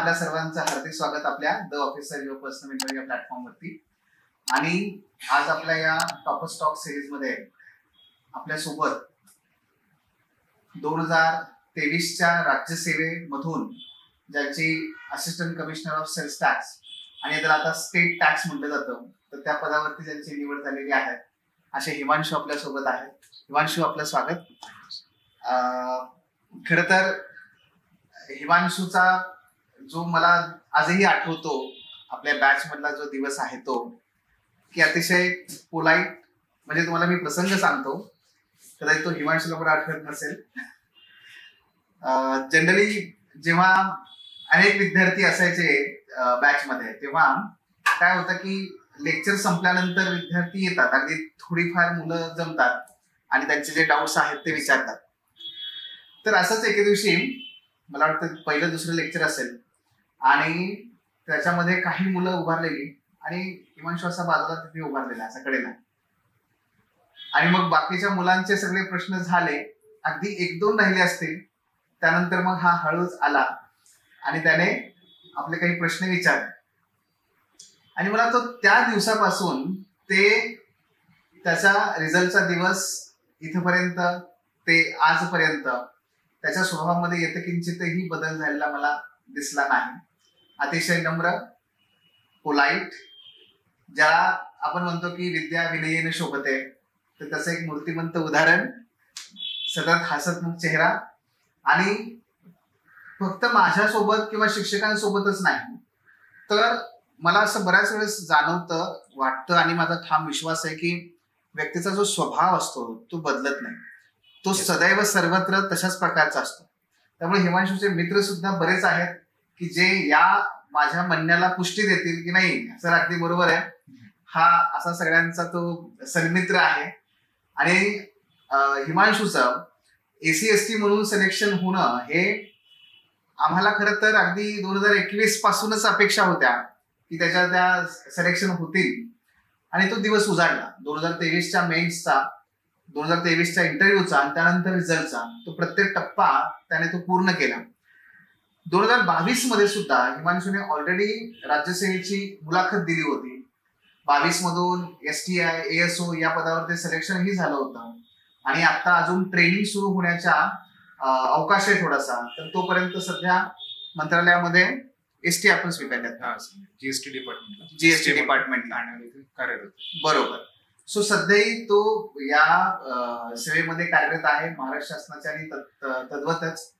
आपल्या सर्वांचं हार्दिक स्वागत आपल्या the officer your personal mentor या प्लॅटफॉर्मवरती. आणि आज आपल्या या टॉपर स्टॉक सिरीज मध्ये आपल्या सोबत 2023च्या राज्यसेवेमधून ज्यांची assistant commissioner of sales tax आणि त्याला आता स्टेट टॅक्स म्हटलं जातं, तर त्या पदावरती ज्यांची निवड झालेली आहे असे हिमांशू आपल्या सोबत आहेत. हिमांशू, आपलं स्वागत. खर तर हिमांशूचा जो मला आजही आठवतो आपल्या बॅच मधला जो दिवस आहे तो की अतिशय पोलाईट, म्हणजे तुम्हाला मी प्रसंग सांगतो, कदाचित तो हिमांशूला पण आठवत नसेल. जनरली जेव्हा अनेक विद्यार्थी असायचे बॅच मध्ये, तेव्हा काय होतं की लेक्चर संपल्यानंतर विद्यार्थी येतात, अगदी थोडीफार मुलं जमतात आणि त्यांचे जे डाऊट्स आहेत ते विचारतात. तर असंच एके दिवशी मला वाटतं पहिलं दुसरं लेक्चर असेल आणि त्याच्यामध्ये काही मुलं उभारलेली आणि हिमांशू असा बाजूला तिथे उभारलेला असा कडेला, आणि मग बाकीच्या मुलांचे सगळे प्रश्न झाले, अगदी 1-2 राहिले असतील. त्यानंतर मग हा हळूच आला आणि त्याने आपले काही प्रश्न विचारले आणि मला तो त्या दिवसापासून ते त्याचा रिझल्टचा दिवस इथपर्यंत ते आजपर्यंत त्याच्या स्वभावामध्ये यथकिंचितही बदल झालेला मला दिसला नाही. अतिशय नम्र, पोलाईट, ज्याला आपण म्हणतो की विद्या विनयेने शोभते, तर त्याचं एक मूर्तिमंत उदाहरण, सतत हसतमुख चेहरा. आणि फक्त माझ्यासोबत किंवा शिक्षकांसोबतच नाही, तर मला असं बऱ्याच वेळेस जाणवतं, वाटतं आणि माझा ठाम विश्वास आहे की व्यक्तीचा जो स्वभाव असतो तो बदलत नाही, तो सदैव सर्वत्र तशाच प्रकारचा असतो. त्यामुळे हिमांशूचे मित्र सुद्धा बरेच आहेत की जे या माझ्या म्हणण्याला पुष्टी देतील की नाही सर अगदी बरोबर आहे, हा असा सगळ्यांचा तो सन्मित्र आहे. आणि हिमांशूचं ACST म्हणून सिलेक्शन होणं हे आम्हाला खरं तर अगदी 2021 पासूनच अपेक्षा होत्या की त्याच्या त्या सिलेक्शन होतील, आणि तो दिवस उजाडला. 2023च्या मेन्सचा, 2023च्या इंटरव्ह्यूचा आणि त्यानंतर रिझल्टचा तो प्रत्येक टप्पा त्याने तो पूर्ण केला. 2022 मध्ये सुद्धा हिमांशूने ऑलरेडी राज्यसेवेची मुलाखत दिली होती. 22 मधून STI ASO या पदावर ते सिलेक्शन ही झालं होतं आणि आता अजून ट्रेनिंग सुरू होण्याच्या अवकाश आहे थोडासा, तर तोपर्यंत सध्या मंत्रालयामध्ये ST आपण स्वीकारण्यात GST डिपार्टमेंटला कार्यरत. बरोबर. सो सध्याही तो या सेवेमध्ये कार्यरत आहे महाराष्ट्र शासनाच्या, आणि तद्वतच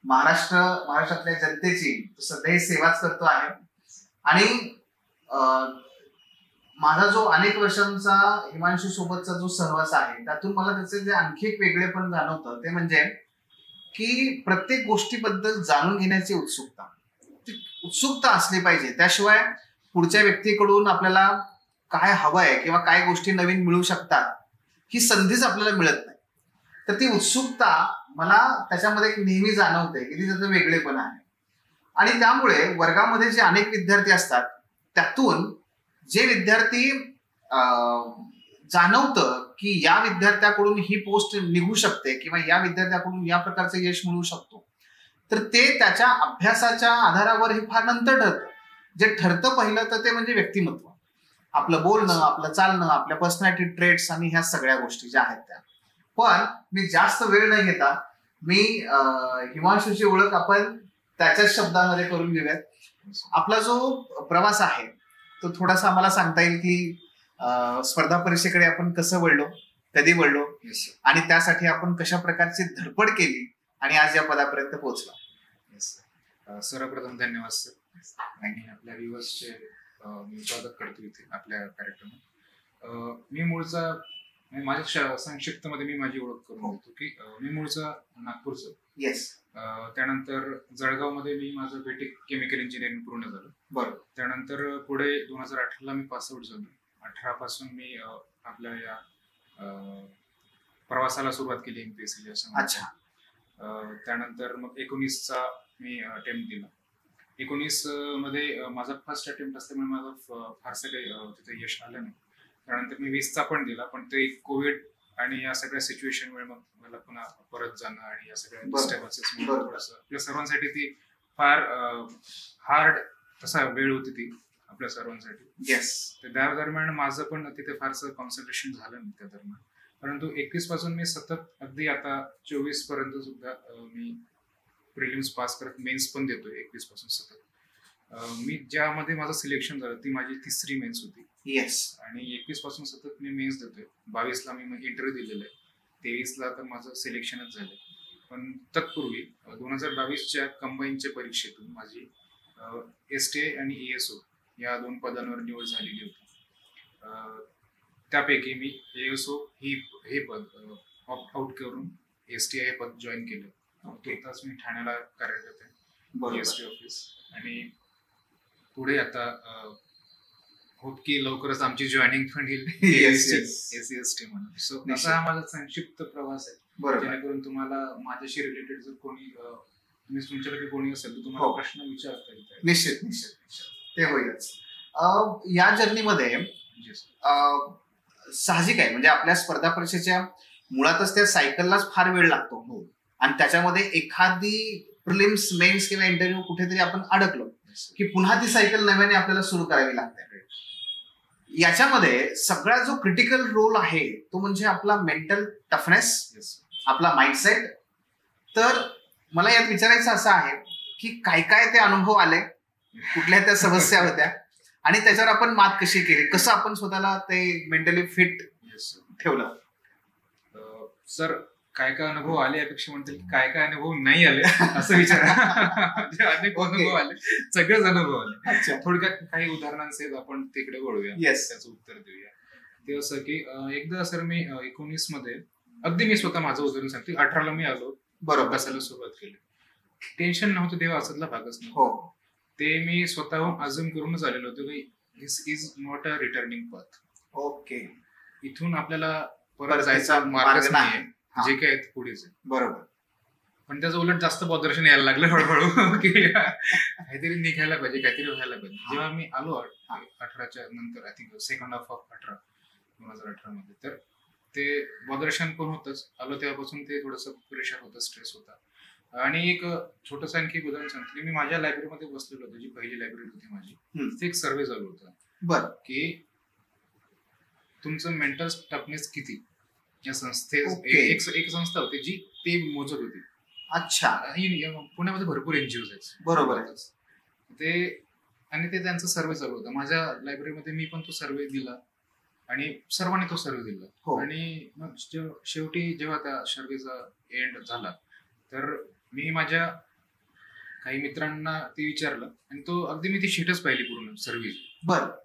महाराष्ट्रातल्या जनतेची सध्याही सेवाच करतो आहे. आणि माझा जो अनेक वर्षांचा हिमांशू सोबतचा जो सहवास आहे, त्यातून मला त्याचे जे आणखी एक वेगळे पण जाणवतं ते म्हणजे की प्रत्येक गोष्टीबद्दल जाणून घेण्याची उत्सुकता असली पाहिजे. त्याशिवाय पुढच्या व्यक्तीकडून आपल्याला काय हवंय किंवा काय गोष्टी नवीन मिळू शकतात ही संधीच आपल्याला मिळत नाही. तर ती उत्सुकता मला त्याच्यामध्ये नेहमी जाणवते की ती त्याचं वेगळेपण आहे. आणि त्यामुळे वर्गामध्ये जे अनेक विद्यार्थी असतात त्यातून जे विद्यार्थी जाणवतं की या विद्यार्थ्याकडून ही पोस्ट निघू शकते किंवा या विद्यार्थ्याकडून या प्रकारचं यश मिळू शकतो, तर ते त्याच्या अभ्यासाच्या आधारावर हे फार नंतर ठरतं. जे ठरतं पहिलं तर ते म्हणजे व्यक्तिमत्व, आपलं बोलणं, आपलं चालणं, आपल्या पर्सनॅलिटी ट्रेट्स आणि ह्या सगळ्या गोष्टी ज्या आहेत त्या. पण मी जास्त वेळ न घेता मी हिमांशूची ओळख आपण त्याच्याच शब्दामध्ये करून घेऊयात. आपला जो प्रवास आहे तो थोडासा आम्हाला सांगता येईल की स्पर्धा परीक्षेकडे आपण कसं वळलो, कधी वळलो, आणि त्यासाठी आपण कशा प्रकारची धडपड केली आणि आज या पदापर्यंत पोहोचला. सर्वप्रथम धन्यवाद सर, आणि आपल्या व्ह्युअर्सचे मी स्वागत करतो इथे आपल्या कार्यक्रमात. मी मूळचा, माझ्या संक्षिप्त मध्ये मी माझी ओळख करून देतो की मी मूळचा नागपूरचं. येस. त्यानंतर जळगावमध्ये मी माझं BTech केमिकल इंजिनिअरिंग पूर्ण झालं. बरोबर. त्यानंतर पुढे 2018ला मी पासआउट झालो. 18 पासून मी आपल्या या प्रवासाला सुरुवात केली MPSC असं. अच्छा. त्यानंतर मग 19चा मी अटेम्प्ट दिला. 19 मध्ये माझा फर्स्ट अटेम्प्ट असल्यामुळे माझं फारसं काही तिथे यश आलं नाही. त्यानंतर मी 20चा पण दिला, पण ते कोविड आणि या सगळ्या सिच्युएशनमुळे मग मला पुन्हा परत जाणं आणि या सगळ्या डिस्टर्बन्सेस थोडंसं आपल्या सर्वांसाठी ती फार हार्ड तसा वेळ होती ती आपल्या सर्वांसाठी. येस. तर त्या दरम्यान माझं पण तिथे फारसं कॉन्सन्ट्रेशन झालं नाही त्या दरम्यान. परंतु 21 पासून मी सतत अगदी आता 24 पर्यंत सुद्धा मी प्रिलिम्स पास करत मेन्स पण देतोय 21 पासून सतत. मी ज्यामध्ये माझं सिलेक्शन झालं ती माझी 3री मेन्स होती. येस. आणि 21 पासून सतत मी मेन्स देतोय. 22ला मी इंटरव्ह्यू दिलेला आहे. 23ला तर माझं सिलेक्शनच झालं. पण तत्पूर्वी 2022च्या कंबाईनच्या परीक्षेतून माझी STA आणि ASO या 2 पदांवर निवड झालेली होती. त्यापैकी मी ASO हे पद आउट करून STA हे पद जॉईन केलं. आताच मी ठाण्याला कार्यरत आहे ST ऑफिस. आणि पुढे आता होप की लवकरच आमची जॉईनिंग पण येईल SC/ST म्हणून. सो असा हा माझा संक्षिप्त प्रवास आहे, जेणेकरून तुम्हाला माझ्याशी रिलेटेड जर कोणी तुमच्याकडे कोणी असेल तर तुम्हाला प्रश्न विचारता येईल. निश्चित निश्चित ते होईलच. या जर्नीमध्ये साहजिक आहे, म्हणजे आपल्या स्पर्धा परीक्षेच्या मुळातच त्या सायकललाच फार वेळ लागतो आणि त्याच्यामध्ये एखादी प्रिलिम्स मेन्स किंवा इंटरव्ह्यू कुठेतरी आपण अडकलो की पुन्हा ती सायकल नव्याने आपल्याला सुरू करावी लागते. याच्यामध्ये सगळा जो क्रिटिकल रोल आहे तो म्हणजे आपला मेंटल टफनेस, आपला माइंडसेट. तर मला यात विचारायचं असं आहे की काय काय ते अनुभव आले, कुठल्या त्या समस्या होत्या आणि त्याच्यावर आपण मात कशी केली, कसं आपण स्वतःला ते मेंटली फिट ठेवलं. सर काय काय अनुभव आले यापेक्षा म्हणतील काय काय अनुभव नाही आले असं विचारा. अनेक अनुभव आले, सगळेच अनुभव आले. थोडक्यात काही उदाहरणांसहित आपण तिकडे वळूया, त्याचं उत्तर देऊया. ते असं की एकदा सर मी 19 मध्ये अगदी मी स्वतः माझं उदाहरण सांगते. 18ला मी आलो, अभ्यासाला सुरुवात केली. टेन्शन नव्हतं तेव्हा, असतला भागच नव्हता. ते मी स्वतःहून अजूम करूनच आलेलो होतो की this is not a returning path. Okay, इथून आपल्याला परत जायचा मार्गच नाहीये, जे काय पुढेच आहे. बरोबर. पण त्याचं उलट जास्त बॉदरेशन यायला लागलं हळूहळू की काहीतरी निघायला पाहिजे, काहीतरी व्हायला पाहिजे. जेव्हा मी आलो 18च्या नंतर, I think second half of 2018 मध्ये, तर ते बॉदरेशन पण होतच. आलो तेव्हापासून ते थोडंसं प्रेशर होतं, स्ट्रेस होता. आणि एक छोटस आणखी उदाहरण सांगतो. मी माझ्या लायब्ररीमध्ये बसलेलो होतो, जी पहिली लायब्ररी होती माझी. तिथे एक सर्वे चालू होता की तुमचं मेंटल टफनेस किती. या एक संस्था होती जी ते मोजत होती. अच्छा. पुण्यामध्ये भरपूर NGOs आहेत. बरोबर. ते आणि ते त्यांचा सर्वे चालू होता. माझ्या लायब्ररीमध्ये मी पण तो सर्वे दिला आणि सर्वांनी तो सर्वे दिला. आणि मग शेवटी जेव्हा त्या सर्वेचा एंड झाला तर मी माझ्या काही मित्रांना ते विचारलं आणि तो अगदी मी ती शीटच पाहिली पूर्ण सर्वे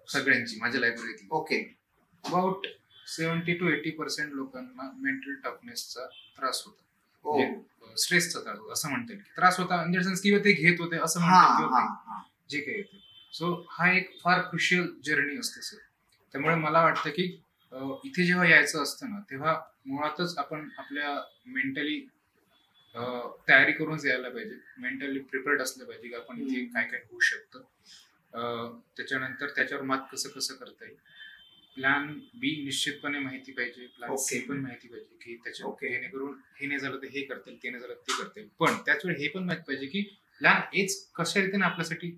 सगळ्यांची माझ्या लायब्ररीतली. ओके. अबाउट 70 to 80% लोकांना मेंटल टफनेसचा त्रास होता, स्ट्रेसचा त्रास होता असं म्हणता येईल. त्रास होता इन द सेन्स किंवा ते घेत होते असं म्हणतात जे काही येते. सो हा एक फार क्रुशियल जर्नी असते सर. त्यामुळे मला वाटतं की इथे जेव्हा यायचं असतं ना, तेव्हा मुळातच आपण आपल्या मेंटली तयारी करूनच यायला पाहिजे, मेंटली प्रिपेअर्ड असलं पाहिजे की आपण इथे काय काय होऊ शकतं. त्याच्यानंतर त्याच्यावर मात कसं कसं करता येईल. प्लॅन B निश्चितपणे माहिती पाहिजे, प्लॅन C पण माहिती पाहिजे की त्याच्या जेणेकरून हे नाही झालं तर हे करतील, ते नाही झालं ते करतील. पण त्याच वेळी हे पण माहिती पाहिजे की प्लॅन A कशा रीतीने आपल्यासाठी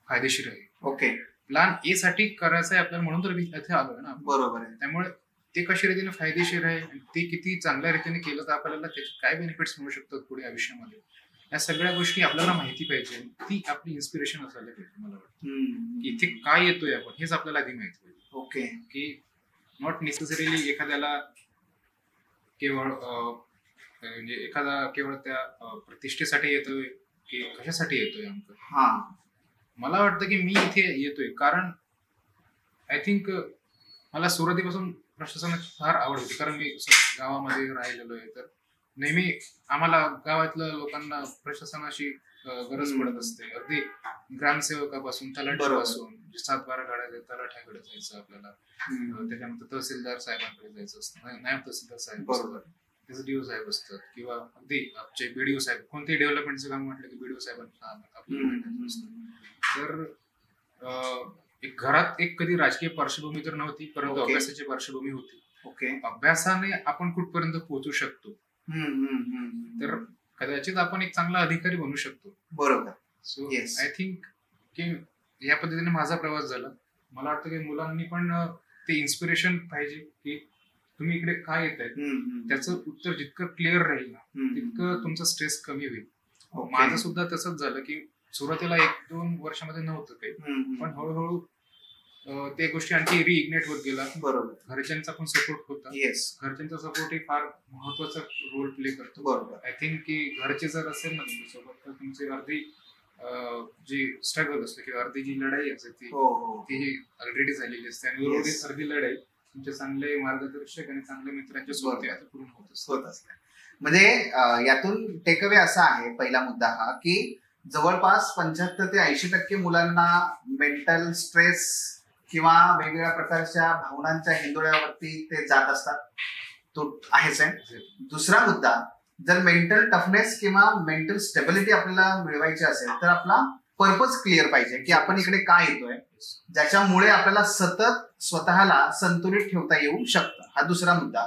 फायदेशीर आहे. ओके. प्लॅन A साठी करायचं आहे आपल्याला म्हणून तर इथे आलोय ना. बरोबर आहे. त्यामुळे ते कशा रीतीने फायदेशीर आहे आणि ते किती चांगल्या रीतीने केलं तर आपल्याला त्याचे काय बेनिफिट्स मिळू शकतात पुढे आयुष्यामध्ये, या सगळ्या गोष्टी आपल्याला माहिती पाहिजे. ती आपली इन्स्पिरेशन असायला पाहिजे. मला वाटतं की इथे काय येतोय आपण हेच आपल्याला आधी माहिती पाहिजे. ओके. की नॉट नेसेसरीली एखाद्याला केवळ म्हणजे एखादा केवळ त्या प्रतिष्ठेसाठी येतोय की कशासाठी येतोय आमचं. मला वाटतं की मी इथे येतोय कारण आय थिंक मला सुरुवातीपासून प्रशासनाची फार आवड होती. कारण मी गावामध्ये राहिलेलो आहे, तर नेहमी आम्हाला गावातल्या लोकांना प्रशासनाशी गरज पडत असते. अगदी ग्रामसेवकापासून तलाठ्यापासून 7-12 गाड्या तलाठ्याकडे जायचं आपल्याला, त्याच्यानंतर तहसीलदार साहेबांकडे जायचं असतं, नायब तहसीलदार साहेब SDO साहेब असतात किंवा अगदी आमचे BDO साहेब. कोणतेही डेव्हलपमेंटचं काम म्हटलं की BDO साहेबांना आपल्याला भेटायचं असतं. तर एक घरात एक कधी राजकीय पार्श्वभूमी तर नव्हती, परंतु अभ्यासाची पार्श्वभूमी होती. ओके. अभ्यासाने आपण कुठपर्यंत पोहोचू शकतो, तर कदाचित आपण एक चांगला अधिकारी बनू शकतो. बरोबर. So Yes. आय थिंक की या पद्धतीने माझा प्रवास झाला. मला वाटतं की मुलांनी पण ते इन्स्पिरेशन पाहिजे की तुम्ही इकडे का येत आहेत, त्याचं उत्तर जितकं क्लिअर राहील ना तितकं तुमचा स्ट्रेस कमी होईल. माझं सुद्धा तसंच झालं की सुरुवातीला 1-2 वर्षामध्ये नव्हतं काही, पण हळूहळू ते गोष्टी आणखी रिइग्नेट होत गेला. बरोबर. घरच्यांचा पण सपोर्ट होता. येस. घरच्यांचा सपोर्ट हे फार महत्वाचा रोल प्ले करतो. बरोबर. आय थिंक की घरचे जर असेल ना तुमच्यासोबत तर तुमची अर्धी जी स्ट्रगल असते किंवा अर्धी जी लढाई असते ती ऑलरेडी झालेली असते आणि उर्वरित अर्धी लढाई तुमचे चांगले मार्गदर्शक आणि चांगल्या मित्रांच्या सोबत पूर्ण होत असते. म्हणजे यातून टेकअवे असा आहे, पहिला मुद्दा हा की जवळपास 75 ते 80% मुलांना मेंटल स्ट्रेस किंवा वेगवेगळ्या प्रकारच्या भावनांच्या हिंदोळ्यावरती ते जात असतात. तो आहेच आहे. दुसरा मुद्दा, जर मेंटल टफनेस किंवा मेंटल स्टेबिलिटी आपल्याला मिळवायची असेल तर आपला पर्पज क्लिअर पाहिजे की आपण इकडे का येतोय, ज्याच्यामुळे आपल्याला सतत स्वतःला संतुलित ठेवता येऊ शकतं. हा दुसरा मुद्दा.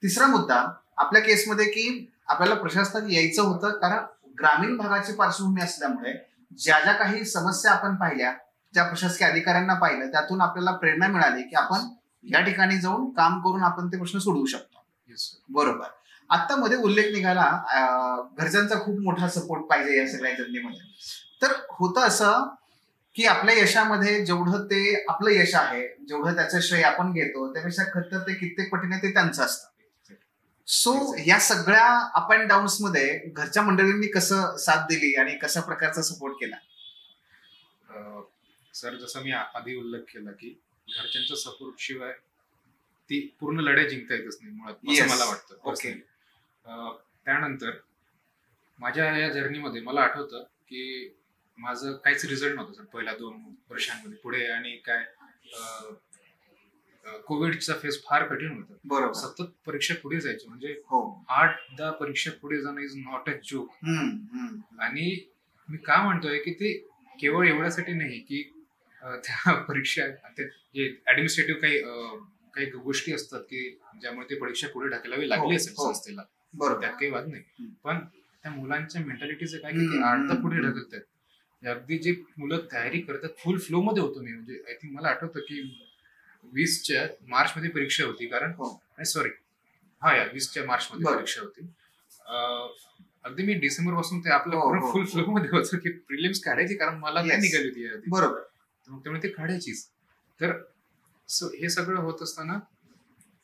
तिसरा मुद्दा आपल्या केसमध्ये की आपल्याला प्रशासनात यायचं होतं कारण ग्रामीण भागाची पार्श्वभूमी असल्यामुळे ज्या ज्या काही समस्या आपण पाहिल्या, ज्या प्रशासकीय अधिकाऱ्यांना पाहिलं, त्यातून आपल्याला प्रेरणा मिळाली की आपण या ठिकाणी जाऊन काम करून आपण ते प्रश्न सोडवू शकतो. बरोबर. आता मध्ये उल्लेख निघाला घरच्यांचा खूप मोठा सपोर्ट पाहिजे या सगळ्या जर्नीमध्ये. तर होतं असं की आपल्या यशामध्ये जेवढं ते आपलं यश आहे, जेवढं त्याचं श्रेय आपण घेतो त्यापेक्षा खरं ते कित्येक पटीने ते त्यांचं असतं. सो या सगळ्या अप अँड डाऊन्स मध्ये घरच्या मंडळींनी कसं साथ दिली आणि कशा प्रकारचा सपोर्ट केला? सर, जसं मी आधी उल्लेख केला की घरच्यांच्या सपोर्ट शिवाय ती पूर्ण लढाई जिंकता येतच नाही मुळात, असं मला वाटतं. ओके. त्यानंतर माझ्या या जर्नीमध्ये मला आठवतं की माझं काहीच रिझल्ट नव्हतं सर पहिल्या 2 वर्षांमध्ये पुढे. आणि काय कोविडचा फेज फार कठीण होता. बरोबर. सतत परीक्षा पुढे जायची, म्हणजे 8-10 परीक्षा पुढे जाणं इज नॉट अ जोक. आणि मी का म्हणतोय की ते केवळ एवढ्यासाठी नाही की त्या परीक्षा जे ऍडमिनिस्ट्रेटिव्ह काही गोष्टी असतात की ज्यामुळे ते परीक्षा पुढे ढकलावी लागली असेल संस्थेला, त्यात काही वाद नाही. पण त्या मुलांच्या मेंटॅलिटीचं काय की ते 8 पुढे ढकलतात. अगदी जे मुलं तयारी करतात फुल फ्लो मध्ये होतो मी. म्हणजे आय थिंक मला आठवतं की 20च्या मार्चमध्ये परीक्षा होती, कारण 20च्या मार्चमध्ये परीक्षा होती. अगदी मी डिसेंबर पासून ते आपलं फुल फ्लो मध्ये होतं की प्रिलिम्स काढायची, कारण मला नाही निघाली होती यादी. बरोबर. त्यामुळे ते काढायचीच. तर हे सगळं होत असताना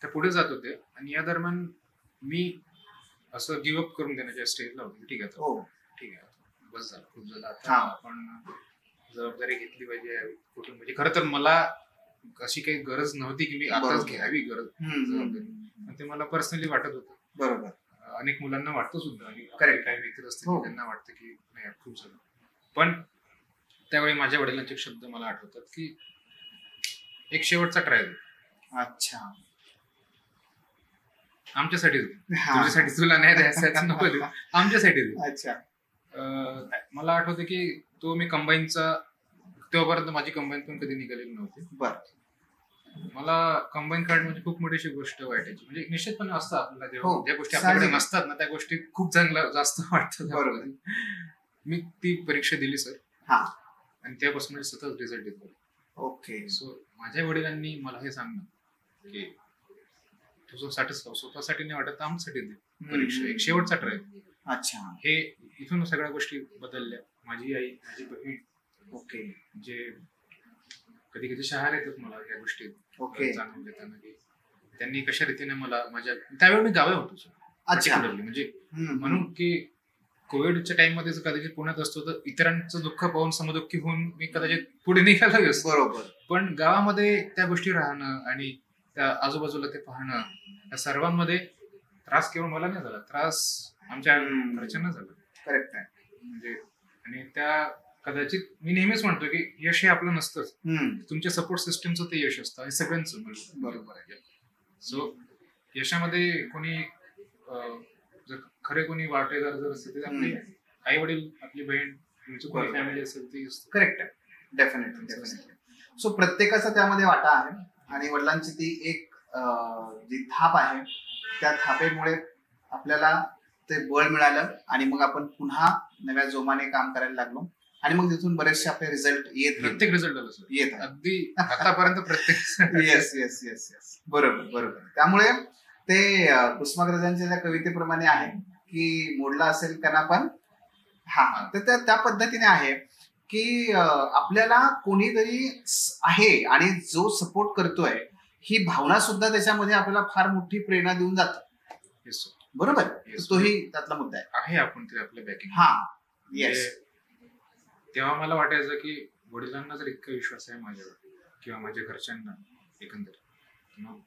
त्या पुढे जात होते आणि या दरम्यान मी असं गिव्हअप करून देण्याच्या स्टेजला होतो. ठीक आहे, बस झालं, खूप झालं, आता आपण जबाबदारी घेतली पाहिजे कुठून. म्हणजे खरं तर मला अशी काही गरज नव्हती की मी आताच घ्यावी जबाबदारी, ते मला पर्सनली वाटत होतं. बरोबर. अनेक मुलांना वाटतं सुद्धा, आणि काही मित्र असतील त्यांना वाटतं की नाही खूप झालं. पण त्यावेळी माझ्या वडिलांचे शब्द मला आठवतात की एक शेवटचा ट्राय दे. अच्छा. आमच्यासाठी तुझ्यासाठी तुला नाही द्यायचं नको देऊ, आमच्यासाठी दे. अच्छा. मला आठवतं की तो मी कंबाईनचा, तेव्हापर्यंत माझी कंबाईन पण कधी निघालेली नव्हती. मला कंबाईन काढणं म्हणजे खूप मोठी गोष्ट वाटायची. म्हणजे निश्चितपणे असतं आपल्याला ज्या गोष्टी आपल्याकडे नसतात ना त्या गोष्टी खूप चांगल्या जास्त वाटतात. मी ती परीक्षा दिली सर, आणि त्यापासून सतत रिझल्ट येतो. ओके. सो माझ्या वडिलांनी मला हे सांगणं की तुझं स्वतःसाठी नाही वाटत, आमच्यासाठी दे परीक्षा, एक शेवटचा ट्राय. अच्छा. हे इथून सगळ्या गोष्टी बदलल्या. माझी आई, माझी बहीण, ओके, जे कधी कधी शहारे येतात मला या गोष्टी जाणून घेताना की त्यांनी कशा रीतीने मला त्यावेळी मी गावे होतो सर. अच्छा. म्हणजे म्हणून की कोविडच्या टाइम मध्ये कदाचित पुण्यात असतो तर इतरांचं दुःख पाहून समदुःखी होऊन मी कदाचित पुढे निघालो असतो. बरोबर. पण गावामध्ये त्या गोष्टी राहणं आणि त्या आजूबाजूला ते पाहणं, त्या सर्वांमध्ये त्रास केवळ मला नाही झाला, त्रास आमच्या घरच्यांना झाला. करेक्ट आहे. म्हणजे आणि त्या कदाचित मी नेहमीच म्हणतो की यश हे आपलं नसतंच, तुमच्या सपोर्ट सिस्टमचं ते यश असतं आणि सगळ्यांचं. बरोबर आहे. सो यशामध्ये कोणी जर खरे कोणी वाटेदार जर असते तर आपले आई वडील, आपली बहीण, तुमची कोणी फॅमिली असेल ती. करेक्ट आहे. डेफिनेटली. सो प्रत्येकाचा त्यामध्ये वाटा आहे आणि वडिलांची ती एक जी थाप आहे त्या थापेमुळे आपल्याला ते बळ मिळालं आणि मग आपण पुन्हा नव्या जोमाने काम करायला लागलो. आणि मग तिथून बरेचसे आपले रिझल्ट प्रत्येक रिझल्ट आला सर, येत अगदी आतापर्यंत प्रत्येक. येस येस येस येस, बरोबर बरोबर. त्यामुळे ते कुसुमाग्रजांच्या ज्या कवितेप्रमाणे आहे की मोडला असेल त्यांना पण, हा, तर त्या पद्धतीने आहे की आपल्याला कोणीतरी आहे आणि जो सपोर्ट करतोय ही भावना सुद्धा त्याच्यामध्ये आपल्याला फार मोठी प्रेरणा देऊन जाते. बरोबर, तोही त्यातला मुद्दा आहे. आपण ते आपल्या बॅकिंग. हा येस. तेव्हा मला वाटायचं की वडिलांना जर इतका विश्वास आहे माझ्यावर किंवा माझ्या घरच्यांना एकंदरीत, मग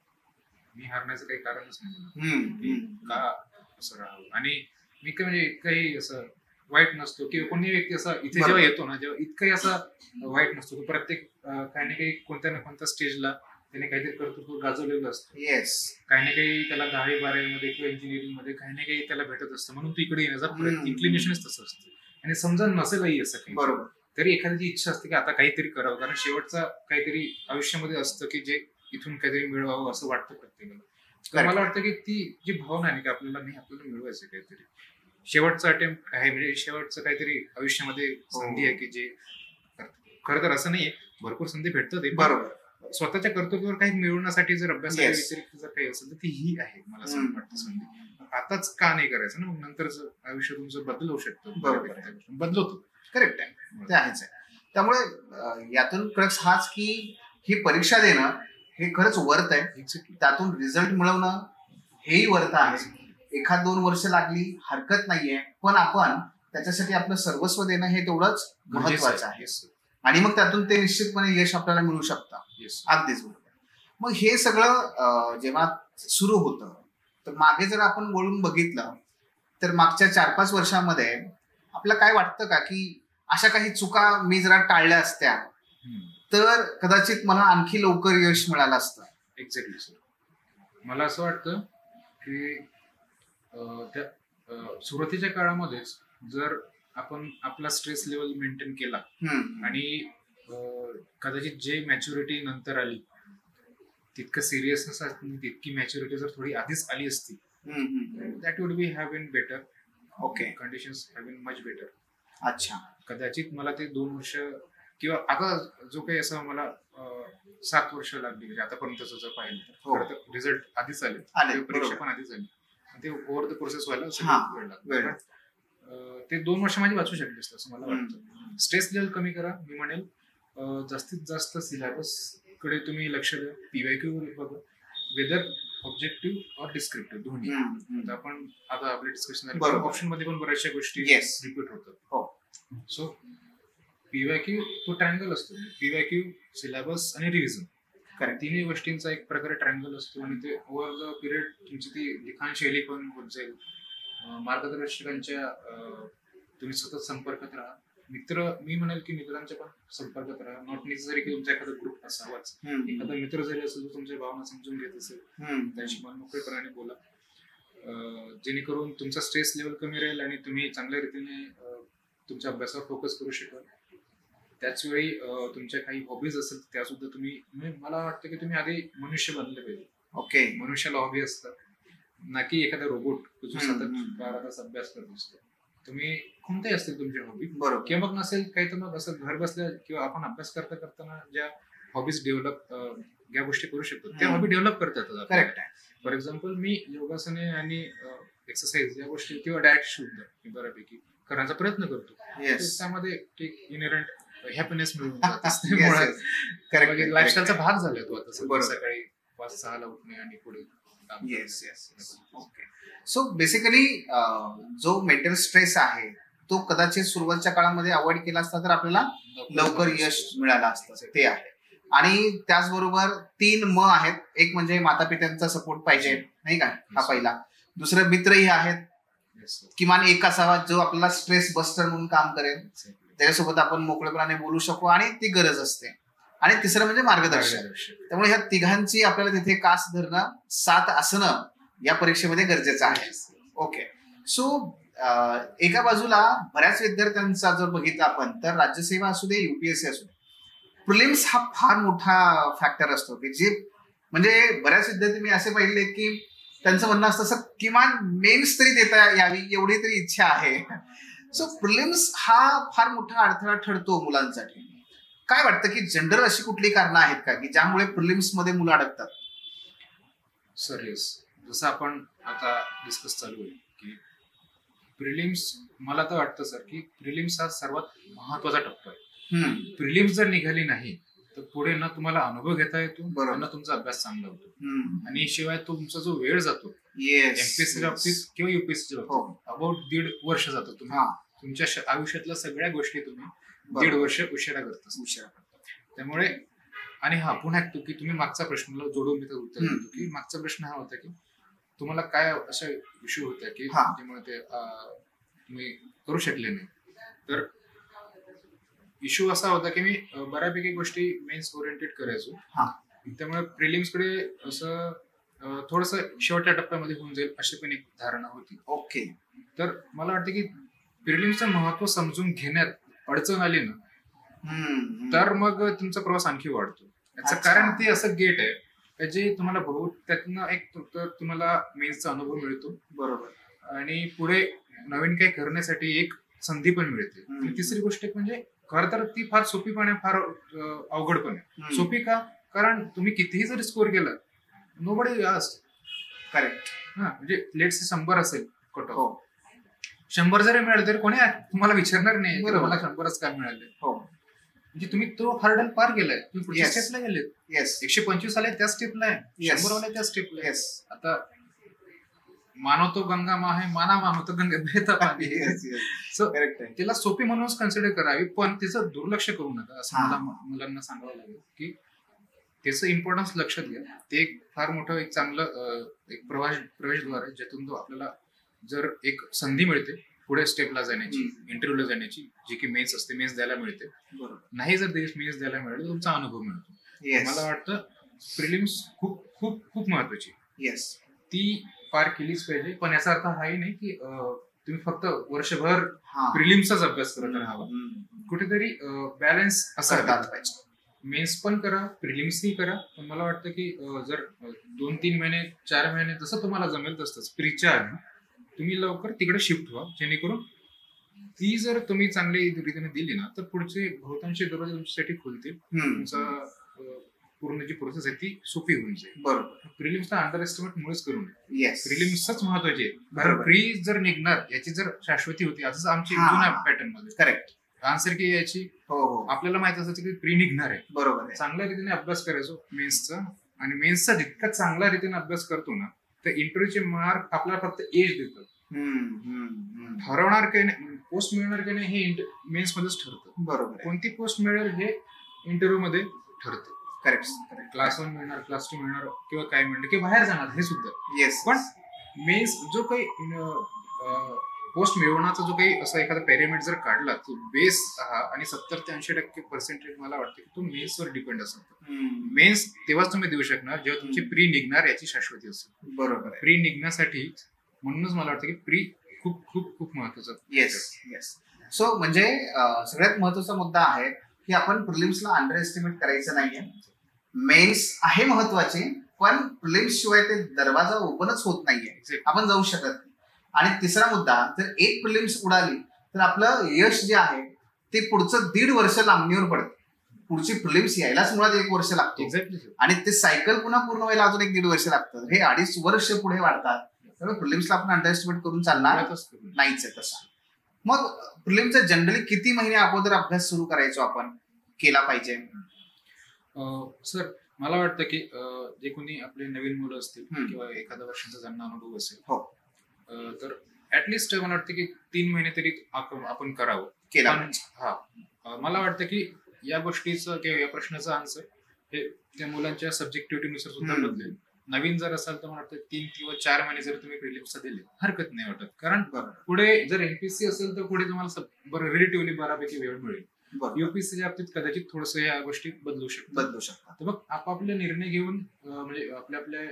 मी हारण्याचं काही कारणच नाही का असं राहावं. आणि मी काय म्हणजे इतकंही असं वाईट नसतो किंवा कोणी व्यक्ती असा इथे जेव्हा येतो ना, जेव्हा इतकंही असा वाईट नसतो की प्रत्येक काही ना काही कोणत्या ना कोणत्या स्टेजला त्याने काहीतरी कर्तृत्व गाजवलेलं असतं. येस, काही ना काही त्याला 10वी-12वी मध्ये किंवा इंजिनिअरिंग मध्ये काही ना काही त्याला भेटत असतं, म्हणून तू इकडे येण्याचा प्रयत्न, इन्क्लिनेशनच तसं असतं. आणि समजा नसेलही असं काही, बरोबर, तरी एखाद्याची इच्छा असते की आता काहीतरी करावं, कारण शेवटचा काहीतरी आयुष्यामध्ये असतं की जे इथून काहीतरी मिळवावं असं वाटतं प्रत्येकाला. तर मला वाटतं की ती जी भावना आहे की आपल्याला मिळवायचं काहीतरी, शेवटचा अटेम्प्ट आहे, म्हणजे शेवटचं काहीतरी आयुष्यामध्ये संधी आहे की जे, खरं तर असं नाहीये, भरपूर संधी भेटतात, बरोबर, स्वतःच्या कर्तव्यावर काही मिळवण्यासाठी जर अभ्यास व्यतिरिक्त जर काही असेल तर ती ही आहे मला असं वाटतं संधी. आताच का नाही करायचं ना, मग नंतरच आयुष्य तुमचं बदलू शकतं, बदलवतो. करेक्ट आहे, ते आहेच आहे. त्यामुळे यातून क्रक्स हाच की ही परीक्षा देणं हे खरंच वर्थ आहे, त्यातून रिझल्ट मिळवणं हेही वर्थ आहे. 1-2 वर्ष लागली हरकत नाहीये, पण आपण त्याच्यासाठी आपलं सर्वस्व देणं हे तेवढंच महत्वाचं आहे. आणि मग त्यातून ते निश्चितपणे यश आपल्याला मिळू शकतं. अगदीच बरोबर. मग हे सगळं जेव्हा सुरू होतं तर मागे जर आपण वळून बघितलं तर मागच्या 4-5 वर्षांमध्ये आपल्याला काय वाटतं का की अशा काही चुका मी जरा टाळल्या असत्या तर कदाचित मला आणखी लवकर यश मिळालं असतं? एक्झॅक्टली सर, मला असं वाटतं की त्या सुरुवातीच्या काळामध्येच जर आपण आपला स्ट्रेस लेवल मेंटेन केला आणि कदाचित जे मॅच्युरिटी नंतर आली तितकं सिरियसनेस तितकी मॅच्युरिटी जर थोडी आधीच आली असती, that would be have been better. Okay, conditions have been much better. अच्छा, कदाचित मला ते 2 वर्ष किंवा आता जो काही असं मला 7 वर्ष लागली, म्हणजे आतापर्यंतच जर पाहिलं तर रिझल्ट आधीच आले, परीक्षा पण आधीच आली, ते ओव्हर द प्रोसेस व्हायला वेळ लागला. ते 2 वर्ष माझी वाचू शकले असतं असं मला वाटतं. स्ट्रेस लेवल कमी करा, मी म्हणेल जास्तीत जास्त सिलेबस कडे तुम्ही लक्ष द्या, PYQ बघा, वेदर ऑब्जेक्टिव्ह और डिस्क्रिप्टिव्ह दोन्ही. आपण आता आपले डिस्कशन झालं, ऑप्शन मध्ये पण बऱ्याचशा गोष्टी रिपीट होतात. सो PYQ तो ट्रायंगल असतो, PYQ, सिलेबस आणि रिव्हिजन, तिन्ही गोष्टींचा एक प्रकारे ट्रायंगल असतो. आणि ते ओव्हर द पिरियड तुमची ती लिखाण शैली पण होत जाईल. मार्गदर्शकांच्या तुम्ही सतत संपर्कात राहा. मी म्हणेल की मित्रांच्या पण संपर्कात राहा. नॉट नेसेसरी की तुमचा एखादा ग्रुप असावाच, एखादा मित्र जरी असेल तर तुमच्या भावना समजून घेत असेल त्याशी मनमोकळेपणाने बोला, जेणेकरून तुमचा स्ट्रेस लेवल कमी राहील आणि तुम्ही चांगल्या रीतीने तुमच्या अभ्यासावर फोकस करू शकाल. त्याचवेळी तुमच्या काही हॉबीज असेल त्या सुद्धा तुम्ही, मला वाटतं की तुम्ही आधी मनुष्य बनले पाहिजे. ओके, मनुष्याला हॉबी असतात ना की एखादा रोबोट जो सतत 12 तास अभ्यास करत असतो. तुम्ही कोणतेही असतील तुमची हॉबी, बरोबर, किंवा मग नसेल काही तर मग असं घर बसल्या किंवा आपण अभ्यास करताना ज्या हॉबीज डेव्हलप, ज्या गोष्टी करू शकतो त्या हॉबी डेव्हलप करता येतात. करेक्ट आहे. फॉर एक्झाम्पल मी योगासने आणि एक्सरसाइज या गोष्टी किंवा डाएट सुद्धा बऱ्यापैकी करण्याचा प्रयत्न करतो. त्यामध्ये एक इनहेरंट हॅपीनेस मिळून जाते. लाईफस्टाईलचा भाग झाला तो आता. सकाळी 5-6 ला उठणे आणि पुढे. Yes yes, okay. So basically जो मेंटल स्ट्रेस आहे तो कदाचित सुरुवातीच्या काळामध्ये अवॉइड केला असता तर आपल्याला लवकर यश मिळालं असतं, ते आहे. आणि त्याचबरोबर 3 म आहेत. एक म्हणजे माता-पित्यांचा सपोर्ट पाहिजे, नाही का, हा पहिला. दुसरं मित्रही आहेत, किमान एक असावा जो आपल्याला स्ट्रेस बस्टर म्हणून काम करेल, त्याच्यासोबत आपण मोकळेपणाने बोलू शकू आणि ती गरज असते. आणि तिसरं म्हणजे मार्गदर्शन. त्यामुळे ह्या तिघांची आपल्याला तिथे कास धरणं, साथ असणं या परीक्षेमध्ये गरजेचं आहे. ओके, सो एका बाजूला बऱ्याच विद्यार्थ्यांचा जर बघितला आपण तर राज्यसेवा असू दे, UPSC असू दे, प्रिलिम्स हा फार मोठा फॅक्टर असतो की जे म्हणजे बऱ्याच विद्यार्थी मी असे पाहिले की त्यांचं म्हणणं असतं असं किमान मेन्स तरी देता यावी एवढी तरी इच्छा आहे. सो प्रिलिम्स हा फार मोठा अडथळा ठरतो मुलांसाठी. काय वाटतं की जनरल अशी कुठली कारणं आहेत का की ज्यामुळे प्रिलिम्स मध्ये मुलं अडकतात? सर येस, जसं आपण आता डिस्कस चालू आहे की प्रिलिम्स, मला तर वाटतं सर की प्रिलिम्स हा सर्वात महत्वाचा टप्पा आहे. प्रिलिम्स जर निघाली नाही तर पुढे ना तुम्हाला अनुभव घेता येतो, ना तुमचा अभ्यास चांगला होतो, आणि शिवाय तुमचा जो वेळ जातो एमपीएससीच्या बाबतीत किंवा युपीएससीच्या बाबतीत अबाउट 1.5 वर्ष जातो. तुम्ही तुमच्या आयुष्यातल्या सगळ्या गोष्टी तुम्ही 1.5 वर्ष उशिरा करता. त्यामुळे आणि हा पुन्हा की तुम्ही मागचा प्रश्नाला जोडून मी तर उत्तर देतो की मागचा प्रश्न हा होता की तुम्हाला काय असा इश्यू होता की त्यामुळे ते तुम्ही करू शकले नाही. तर इश्यू असा होता की मी बऱ्यापैकी गोष्टी मेन्स ओरिएंटेड करायचो, त्यामुळे प्रिलिम्स कडे असं थोडस शेवटच्या टप्प्यामध्ये होऊन जाईल अशी पण एक धारणा होती. ओके. तर मला वाटतं की प्रिलिम्सचं महत्व समजून घेण्यात अडचण आली ना तर मग तुमचा प्रवास आणखी वाढतो. याचं कारण ते असं गेट आहे जे तुम्हाला त्यातनं एक तुम्हाला मेन्सचा अनुभव मिळतो, बरोबर, आणि पुढे नवीन काही करण्यासाठी एक संधी पण मिळते. आणि तिसरी गोष्ट म्हणजे खरं तर ती फार सोपी पण आहे, फार अवघड पण आहे. सोपी का? कारण तुम्ही कितीही जरी स्कोर केला नोबडी आस्क्ड. करेक्ट. म्हणजे लेट्स 100 असेल कट ऑफ, 100 जरी मिळाले तरी कोणी तुम्हाला विचारणार नाही मला 100च काय मिळाले. म्हणजे तुम्ही तो हर्डल पार केलाय, तुम्ही पुढच्या स्टेपला गेले. 125 आले त्या स्टेपला आहे, 100 आले त्या स्टेपला आहे. आता मानो तो गंगा मा आहे, माना मानो तो गंगा बहता पाणी. सो तिला सोपी म्हणूनच कन्सिडर करावी, पण तिचं दुर्लक्ष करू नका असं मला मुलांना सांगावं लागेल की त्याचं इम्पॉर्टन्स लक्षात घ्या. ते एक फार मोठं एक चांगलं एक प्रवेशद्वार आहे ज्यातून तो आपल्याला जर एक संधी मिळते पुढे स्टेपला जाण्याची, इंटरव्ह्यूला जाण्याची, जी की मेन्स असते, मेन्स द्यायला मिळते. नाही जर मेन्स द्यायला मिळाले तर तुमचा अनुभव मिळतो. मला वाटतं प्रिलिम्स खूप खूप खूप महत्वाची, ती पार केलीच पाहिजे. पण याचा अर्थ हाही नाही की तुम्ही फक्त वर्षभर प्रिलिम्सचाच अभ्यास करत राहावा. कुठेतरी बॅलन्स असायला पाहिजे. मेन्स पण करा, प्रिलिम्सही करा, पण मला वाटतं की जर 2-3 महिने 4 महिने जसं तुम्हाला जमेल तसंच प्रीच्या आधी तुम्ही लवकर तिकडे शिफ्ट व्हा, जेणेकरून ती जर तुम्ही चांगली रीतीने दिली ना तर पुढचे बहुतांश दरवाजे तुमच्यासाठी खुलतील. तुमचा पूर्ण जी प्रोसेस आहे ती सोपी होऊन जाईल. बरोबर. प्रिलिम्सला अंडर एस्टिमेट मुळेच करू नये. प्रिलिम्सच महत्वाची आहे. कारण प्री जर निघणार याची जर शाश्वती होती, आजच आमची जुन्या पॅटर्न मध्ये करेक्ट आन्सर की याची आपल्याला माहित असायचं की प्री निघणार आहे. बरोबर. चांगल्या रीतीने अभ्यास करायचो मेन्सचा, आणि मेन्सचा जितका चांगल्या रीतीने अभ्यास करतो ना तर इंटरव्ह्यूचे मार्क आपल्याला फक्त एज देतात. ठरवणार काही नाही, पोस्ट मिळणार काही नाही हे मेन्स मध्येच ठरतं. बरोबर. कोणती पोस्ट मिळेल हे इंटरव्ह्यू मध्ये ठरतं. करेक्ट. क्लास 1 मिळणार, क्लास 2 मिळणार, किंवा काय मिळणार किंवा बाहेर जाणार हे सुद्धा. पण मेन्स जो काही पोस्ट मिळवण्याचा जो काही असा एखादा पॅरामीटर जर काढला तो बेस हा, आणि 70 ते 80% पर्सेंटेज मला वाटतं की तो मेन्सवर डिपेंड असतो. मेन्स तेव्हाच तुम्ही देऊ शकणार जेव्हा तुमची प्री निघणार याची शाश्वती असेल. बरोबर. प्री निघण्यासाठी म्हणूनच मला वाटतं की प्री खूप खूप खूप महत्वाचं. येस. सो म्हणजे सगळ्यात महत्वाचा मुद्दा आहे की आपण प्रिलिम्सला अंडर एस्टिमेट करायचं नाहीये. मेन्स आहे महत्वाचे, पण प्रिलिम्स शिवाय ते दरवाजा ओपनच होत नाहीये, आपण जाऊ शकत नाही. आणि तिसरा मुद्दा, जर एक प्रिलिम्स उडाली तर आपलं यश जे आहे ते पुढचं 1.5 वर्ष लांबणीवर पडतं. पुढची प्रिलिम्स यायलाच मुळात 1 वर्ष लागतो, आणि ते सायकल पुन्हा पूर्ण व्हायला अजून 1-1.5 वर्ष लागतं. हे 2.5 वर्ष पुढे वाढतात. त्यामुळे प्रिलिम्सला आपण अंडर एस्टिमेट करून चालणार नाहीच आहे तसा. मग प्रिलिम्सचा जनरली किती महिने अगोदर अभ्यास सुरू करायचो आपण, केला पाहिजे? सर मला वाटतं की जे कोणी आपले नवीन मुलं असतील किंवा एखाद्या वर्षाचा ज्यांना अनुभव असेल तर ऍटलिस्ट मला वाटतं की 3 महिने तरी आपण करावं. मला वाटतं की या गोष्टीचं किंवा या प्रश्नाचं आन्सर हे त्या मुलांच्या सब्जेक्टिव्हिटीनुसार सुद्धा बदलेल. नवीन जर असाल तर मला वाटतं 3 किंवा 4 महिने जर तुम्ही प्रिलिम्सचा दिले हरकत नाही वाटत. कारण पुढे जर एमपीएससी असेल तर पुढे तुम्हाला रिलेटिव्हली बऱ्यापैकी वेळ मिळेल. युपीएससीच्या बाबतीत कदाचित थोडस या गोष्टी बदलू शकतात. तर मग आपापले निर्णय घेऊन म्हणजे आपल्या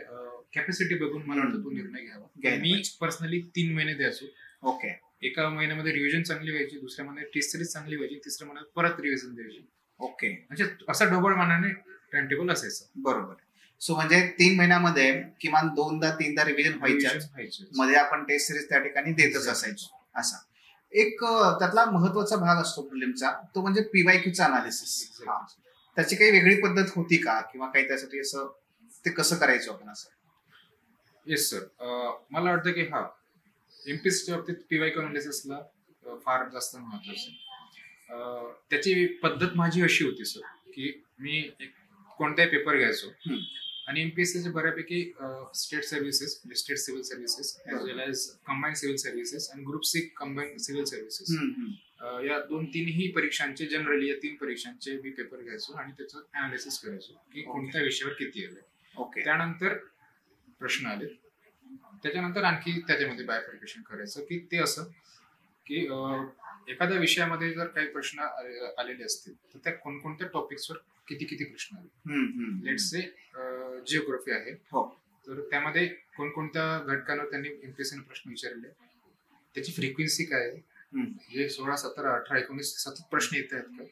कॅपॅसिटी बघून मला वाटतं तो निर्णय घ्यावा. मी पर्सनली 3 महिने द्यायचो. ओके. एका महिन्यामध्ये रिव्हिजन चांगली व्हायची, दुसऱ्या महिन्यात टेस्ट सिरीज चांगली व्हायची, तिसऱ्या महिन्यात परत रिव्हिजन द्यायची. ओके. म्हणजे असा ढोबळ मानाने टाइम टेबल असायचं. बरोबर. सो म्हणजे 3 महिन्यामध्ये किमान 2-3दा रिव्हिजन व्हायचं, मध्ये आपण टेस्ट सिरीज त्या ठिकाणी देतच असायचो असा. एक त्यातला महत्वाचा भाग असतो प्रिलिमचा, तो म्हणजे PYQचा अनालिसिस. त्याची काही वेगळी पद्धत होती का, किंवा काही त्यासाठी असं ते कसं करायचं आपण असं? येस सर, मला वाटतं की एमपीएससीच्या बाबतीत PYQ अनालिसिसला फार जास्त महत्वाचं आहे. त्याची पद्धत माझी अशी होती सर, की मी कोणताही पेपर घ्यायचो आणि एमपीएससीचे बऱ्यापैकी state services, state civil services as well as combined civil services आणि group C combined civil services, या 2-3ही परीक्षांचे, जनरली या 3 परीक्षांचे मी पेपर घ्यायचो आणि त्याचं अनालिसिस करायचो की कोणत्या विषयावर किती आले. त्यानंतर प्रश्न आले, त्याच्यानंतर आणखी त्याच्यामध्ये बायफर्केशन करायचं की ते असं की एखाद्या विषयामध्ये जर काही प्रश्न आलेले असतील तर त्या कोणकोणत्या टॉपिक्सवर किती किती प्रश्न आले. लेट्स से जिओग्राफी आहे, तर त्यामध्ये कोणकोणत्या घटकांवर त्यांनी एमपीएससीने प्रश्न विचारले, त्याची फ्रिक्वेन्सी काय आहे, म्हणजे 16, 17, 18, 19 सतत प्रश्न येत आहेत का,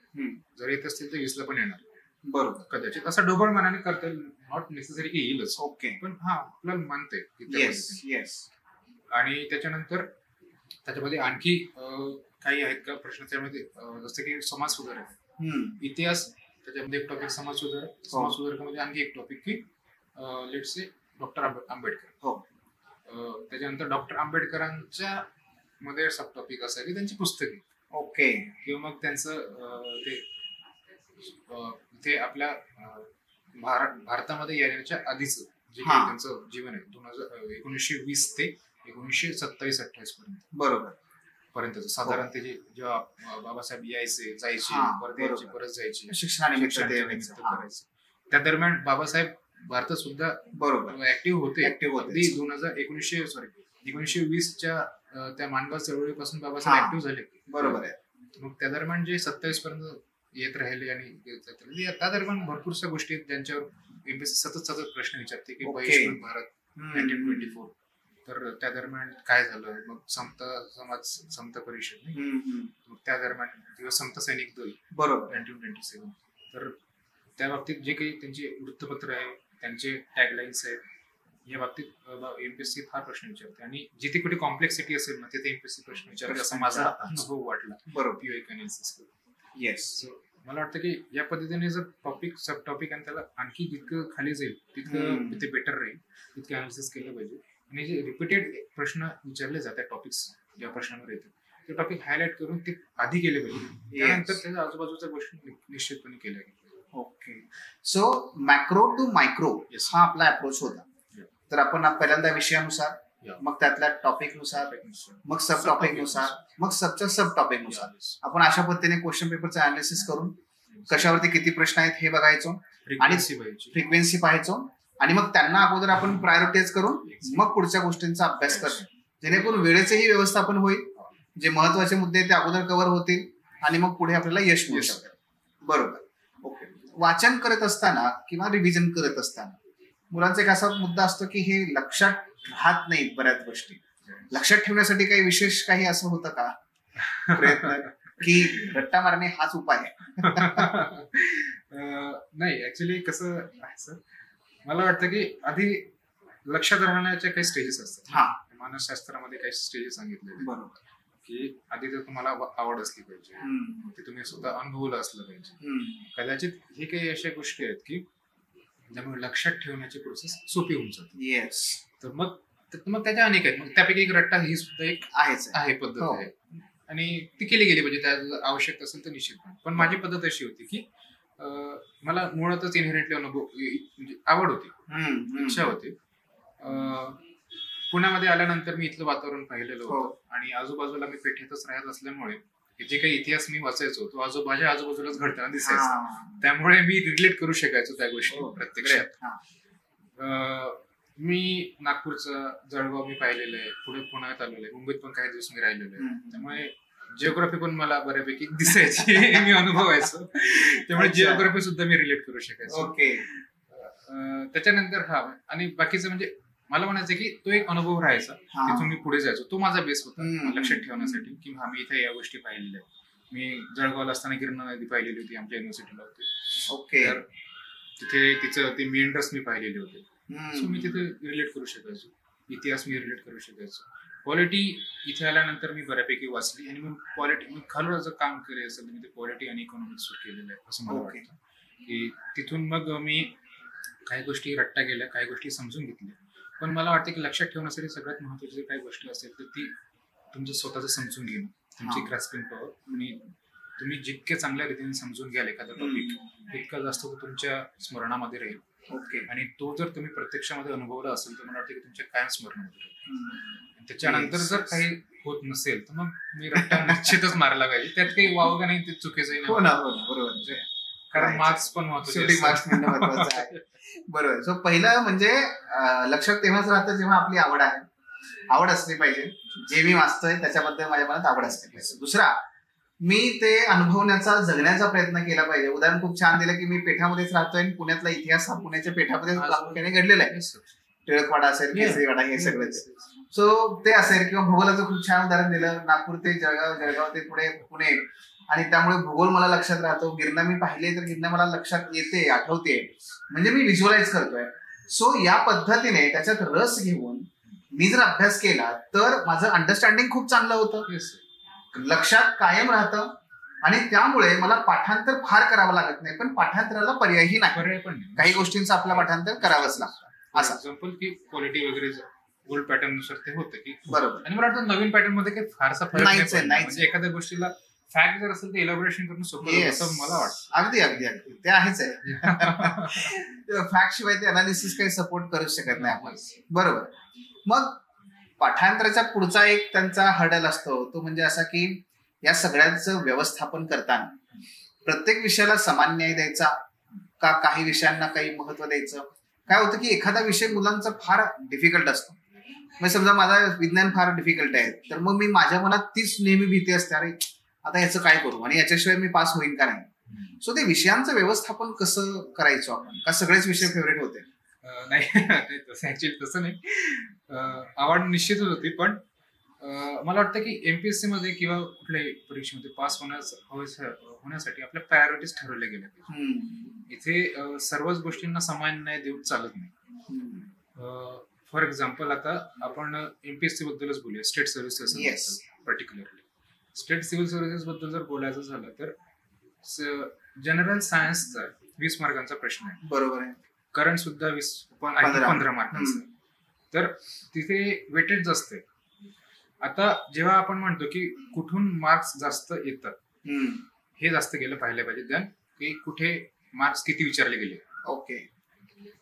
जर येत असतील तर 20ला पण येणार. बरोबर, कदाचित असं ढोबळ मनाने करता येईल, नॉट नेसेसरी की येईलच, पण आपल्याला मानता येईल. आणि त्याच्यानंतर त्याच्यामध्ये आणखी काही आहेत का प्रश्न, त्यामध्ये जसं की समाज सुधारक, इतिहास, त्याच्यामध्ये एक टॉपिक समाज सुधारकामध्ये आणखी एक टॉपिक की लेट्स से डॉक्टर आंबेडकर. त्याच्यानंतर डॉक्टर आंबेडकरांच्या मध्ये सब टॉपिक असायचे त्यांची पुस्तके, किंवा मग त्यांचं ते आपल्या भारतामध्ये येण्याच्या आधीच जे काही त्यांचं जीवन आहे 1920 ते 1927-28 पर्यंत, बरोबर पर्यंत साधारण ते जेव्हा बाबासाहेब यायचे जायचे, परत जायचे शिक्षणानिमित्त करायचे, त्या दरम्यान बाबासाहेब भारतात सुद्धा बरोबर ऍक्टिव्ह होते. अगदी 1920च्या त्या मानगाव चळवळीपासून बाबासाहेब ऍक्टिव्ह झाले. बरोबर आहे. मग त्या दरम्यान जे 27 पर्यंत येत राहिले आणि त्या दरम्यान भरपूरशा गोष्टी ज्यांच्यावर एमपीएससी सतत प्रश्न विचारते की बहिष्कृत भारत 1924, तर त्या दरम्यान काय झालं, मग समता परिषद, मग त्या दरम्यान किंवा समता सैनिक दल, बरोबर 1927, तर त्या बाबतीत जे काही त्यांचे वृत्तपत्र आहे, त्यांचे टॅगलाईन्स आहेत, या बाबतीत एमपीएससी फार प्रश्न विचारते. आणि जिथे कुठे कॉम्प्लेक्सिटी असेल ना तिथे एमपीएससी प्रश्न विचारते असं माझा अनुभव वाटला. बरोबर, PYQ अनालिसिस. येस, मला वाटतं की या पद्धतीने जर टॉपिक सब टॉपिक आणि त्याला आणखी जितकं खाली जाईल तितकं ते बेटर राहील, तितकं अनालिसिस केलं पाहिजे. आणि जे रिपीटेड प्रश्न विचारले जातात, टॉपिक्स ज्या प्रश्नांवर येतात ते टॉपिक हायलाइट करून ते आधी केले पाहिजे, त्यानंतर त्याच्या आजूबाजूच्या गोष्टी निश्चितपणे केल्या गेल्या. सो मॅक्रो टू मायक्रो हा आपला अप्रोच होता. तर आपण पहिल्यांदा विषयानुसार, मग त्यातल्या टॉपिकनुसार, मग सब टॉपिकनुसार, मग सबच्या सब टॉपिकनुसार आपण अशा पद्धतीने क्वेश्चन पेपरचं अनालिसिस करून कशावरती किती प्रश्न आहेत हे बघायचो आणि फ्रिक्वेन्सी पाहायचो, आणि मग त्यांना अगोदर आपण प्रायोरिटाईज करून मग पुढच्या गोष्टींचा अभ्यास करतो, जेणेकरून वेळेचेही व्यवस्थापन होईल, जे महत्वाचे मुद्दे ते अगोदर कव्हर होतील आणि मग पुढे आपल्याला यश मिळू शकेल. बरोबर, ओके. वाचन करत असताना किंवा रिव्हिजन करत असताना मुलांचा एक असा मुद्दा असतो की हे लक्षात राहत नाहीत बऱ्याच गोष्टी. लक्षात ठेवण्यासाठी काही विशेष काही असं होतं का प्रयत्न, की रट्टा मारणे हाच उपाय आहे? नाही, ऍक्च्युली कसं आहे सर, मला वाटतं की आधी लक्षात राहण्याच्या काही स्टेजेस असतात. मानसशास्त्रामध्ये काही स्टेजेस सांगितले, बरोबर, की आधी तर तुम्हाला आवड असली पाहिजे, ते तुम्ही स्वतः अनुभवलं असलं पाहिजे. कदाचित हे काही अशा गोष्टी आहेत की त्यामुळे लक्षात ठेवण्याची प्रोसेस सोपी होऊन जाते. येस, तर मग त्याच्या अनेक आहेत. मग त्यापैकी एक रट्टा ही सुद्धा एक आहे पद्धत आहे, आणि ती केली गेली पाहिजे, त्या आवश्यक असेल तर निश्चितपणे. पण माझी पद्धत अशी होती की मला मुळातच इनहेरेंटली अनुभव म्हणजे आवड होती, इच्छा होती. पुण्यामध्ये आल्यानंतर मी इथलं वातावरण पाहिलेलं होतं, आणि आजूबाजूला मी पेठेतच राहत असल्यामुळे जे काही इतिहास मी वाचायचो तो माझ्या आजूबाजूलाच घडताना दिसायचा, त्यामुळे मी रिलेट करू शकायचो त्या गोष्टी प्रत्यक्षात. मी नागपूरचं जळगाव मी पाहिलेलं आहे, पुढे पुण्यात आलेलं आहे, मुंबईत पण काही दिवस मी राहिलेलो आहे, त्यामुळे जिओग्राफी पण मला बऱ्यापैकी दिसायची, मी अनुभवायचो, त्यामुळे जिओग्राफी सुद्धा मी रिलेट करू शकायचो. त्याच्यानंतर आणि बाकीचं म्हणजे मला म्हणायचं की तो एक अनुभव राहायचा, तिथून मी पुढे जायचो, तो माझा बेस होता लक्षात ठेवण्यासाठी, की मी इथे या गोष्टी पाहिलेल्या आहेत. मी जळगावला असताना गिरणा नदी पाहिलेली होती, आमच्या युनिव्हर्सिटीला होती, तर तिथे ते मेंढर्स मी पाहिलेले होते, सो मी तिथे रिलेट करू शकायचो, इतिहास मी रिलेट करू शकायचो. पॉलिटी इथे आल्यानंतर मी बऱ्यापैकी वाचली आणि मग पॉलिटी खालून जर काम केले असेल तर मी ते पॉलिटी आणि इकॉनॉमिक्स केलेलं आहे असं मला वाटतं. की तिथून मग मी काही गोष्टी रट्टा गेल्या, काही गोष्टी समजून घेतल्या. पण मला वाटतं की लक्षात ठेवण्यासाठी सगळ्यात महत्त्वाची काही गोष्टी असेल तर ती तुमचं स्वतःचं समजून घेणं, तुमची ग्रास्पिंग पॉवर. आणि तुम्ही जितके चांगल्या रीतीने समजून घ्याल एखादा टॉपिक तितका जास्त तो तुमच्या स्मरणामध्ये राहील. आणि तो जर तुम्ही प्रत्यक्षामध्ये अनुभवला असेल तर मला वाटतं की तुमच्या कायम स्मरणामध्ये राहील. त्याच्यानंतर जर काही होत नसेल तर मग मी रट्टा निश्चितच मारला पाहिजे. त्यात काही वाव का नाही ते चुकीचंही नाही. बरोबर. कारण मार्क्स पण महत्वाचे, मार्क्स म्हणणं महत्वाचं आहे. बरोबर. सो पहिलं म्हणजे लक्षात तेव्हाच राहतं जेव्हा आपली आवड असली पाहिजे. जे मी वाचतोय त्याच्याबद्दल माझ्या मनात आवड असली पाहिजे. दुसरा, मी ते अनुभवण्याचा, जगण्याचा प्रयत्न केला पाहिजे. उदाहरण खूप छान दिलं की मी पेठामध्येच राहतोय आणि पुण्यातला इतिहास हा पुण्याच्या पेठामध्ये प्रामुख्याने घडलेला आहे. टिळकवाडा असेल, केसरीवाडा, हे सगळं. सो ते असेल किंवा भूगोलाचं खूप छान उदाहरण दिलं, नागपूर ते जळगाव, जळगाव ते पुढे पुणे. आणि त्यामुळे भूगोल मला लक्षात राहतो. गिरणा मी पाहिले तर गिरणा मला लक्षात येते, आठवते, म्हणजे मी व्हिज्युअलाइज करतोय. सो या पद्धतीने त्याच्यात रस घेऊन मी जर अभ्यास केला तर माझं अंडरस्टँडिंग खूप चांगलं होतं, लक्षात कायम राहतं. आणि त्यामुळे मला पाठांतर फार करावं लागत नाही. पण पाठांतराला पर्यायही नाही, काही गोष्टींचं आपलं पाठांतर करावंच लागतं. असं एक्झाम्पल की क्वालिटी वगैरे ओल्ड पॅटर्न नुसार ते होतं की बरोबर. आणि मला वाटतं नवीन पॅटर्न मध्ये काही फारसा फरक नाहीच. म्हणजे एखाद्या गोष्टीला फॅक्ट जर असेल तर इलॅबोरेशन करणं सोपं असं मला वाटतं. अगदी ते आहेच आहे. फॅक्ट शिवाय ते अनालिसिस काही सपोर्ट करू शकत नाही आपण. बरोबर. मग पाठांतराचा पुढचा एक त्यांचा हर्डल असतो तो म्हणजे असा की या सगळ्यांचं व्यवस्थापन करताना प्रत्येक विषयाला समान न्याय द्यायचा का, काही विषयांना काही महत्व द्यायचं. काय होतं की एखादा विषय मुलांचा फार डिफिकल्ट असतो. मग समजा माझा विज्ञान फार डिफिकल्ट आहे तर मग मी माझ्या मनात तीच नेहमी भीती असते, अरे आता याचं काय करू आणि याच्याशिवाय मी पास होईन का नाही. सो ते विषयांचं व्यवस्थापन कसं करायचो आपण, का सगळेच विषय फेवरेट होते? नाही, तसं ऍक्च्युअली तसं नाही. आवड निश्चितच होती. पण मला वाटतं की एमपीएससी मध्ये किंवा कुठल्याही परीक्षेमध्ये पास होण्यासाठी आपल्या प्रायोरिटीज ठरवल्या गेल्या पाहिजे. इथे सर्वच गोष्टींना समान न्याय देऊन चालत नाही. फॉर एक्झाम्पल आता आपण एमपीएससी बद्दलच बोलूया, state services particularly. State civil services बद्दल जर बोलायचं झालं तर जनरल सायन्सचा 20 मार्कांचा प्रश्न आहे. बरोबर आहे. करंट सुद्धा 15 मार्कांचा. तर तिथे वेटेज जास्त आहे. आता जेव्हा आपण म्हणतो की कुठून मार्क्स जास्त येतात हे जास्त गेलं पाहिलं पाहिजे देन की कुठे मार्क्स किती विचारले गेले. ओके.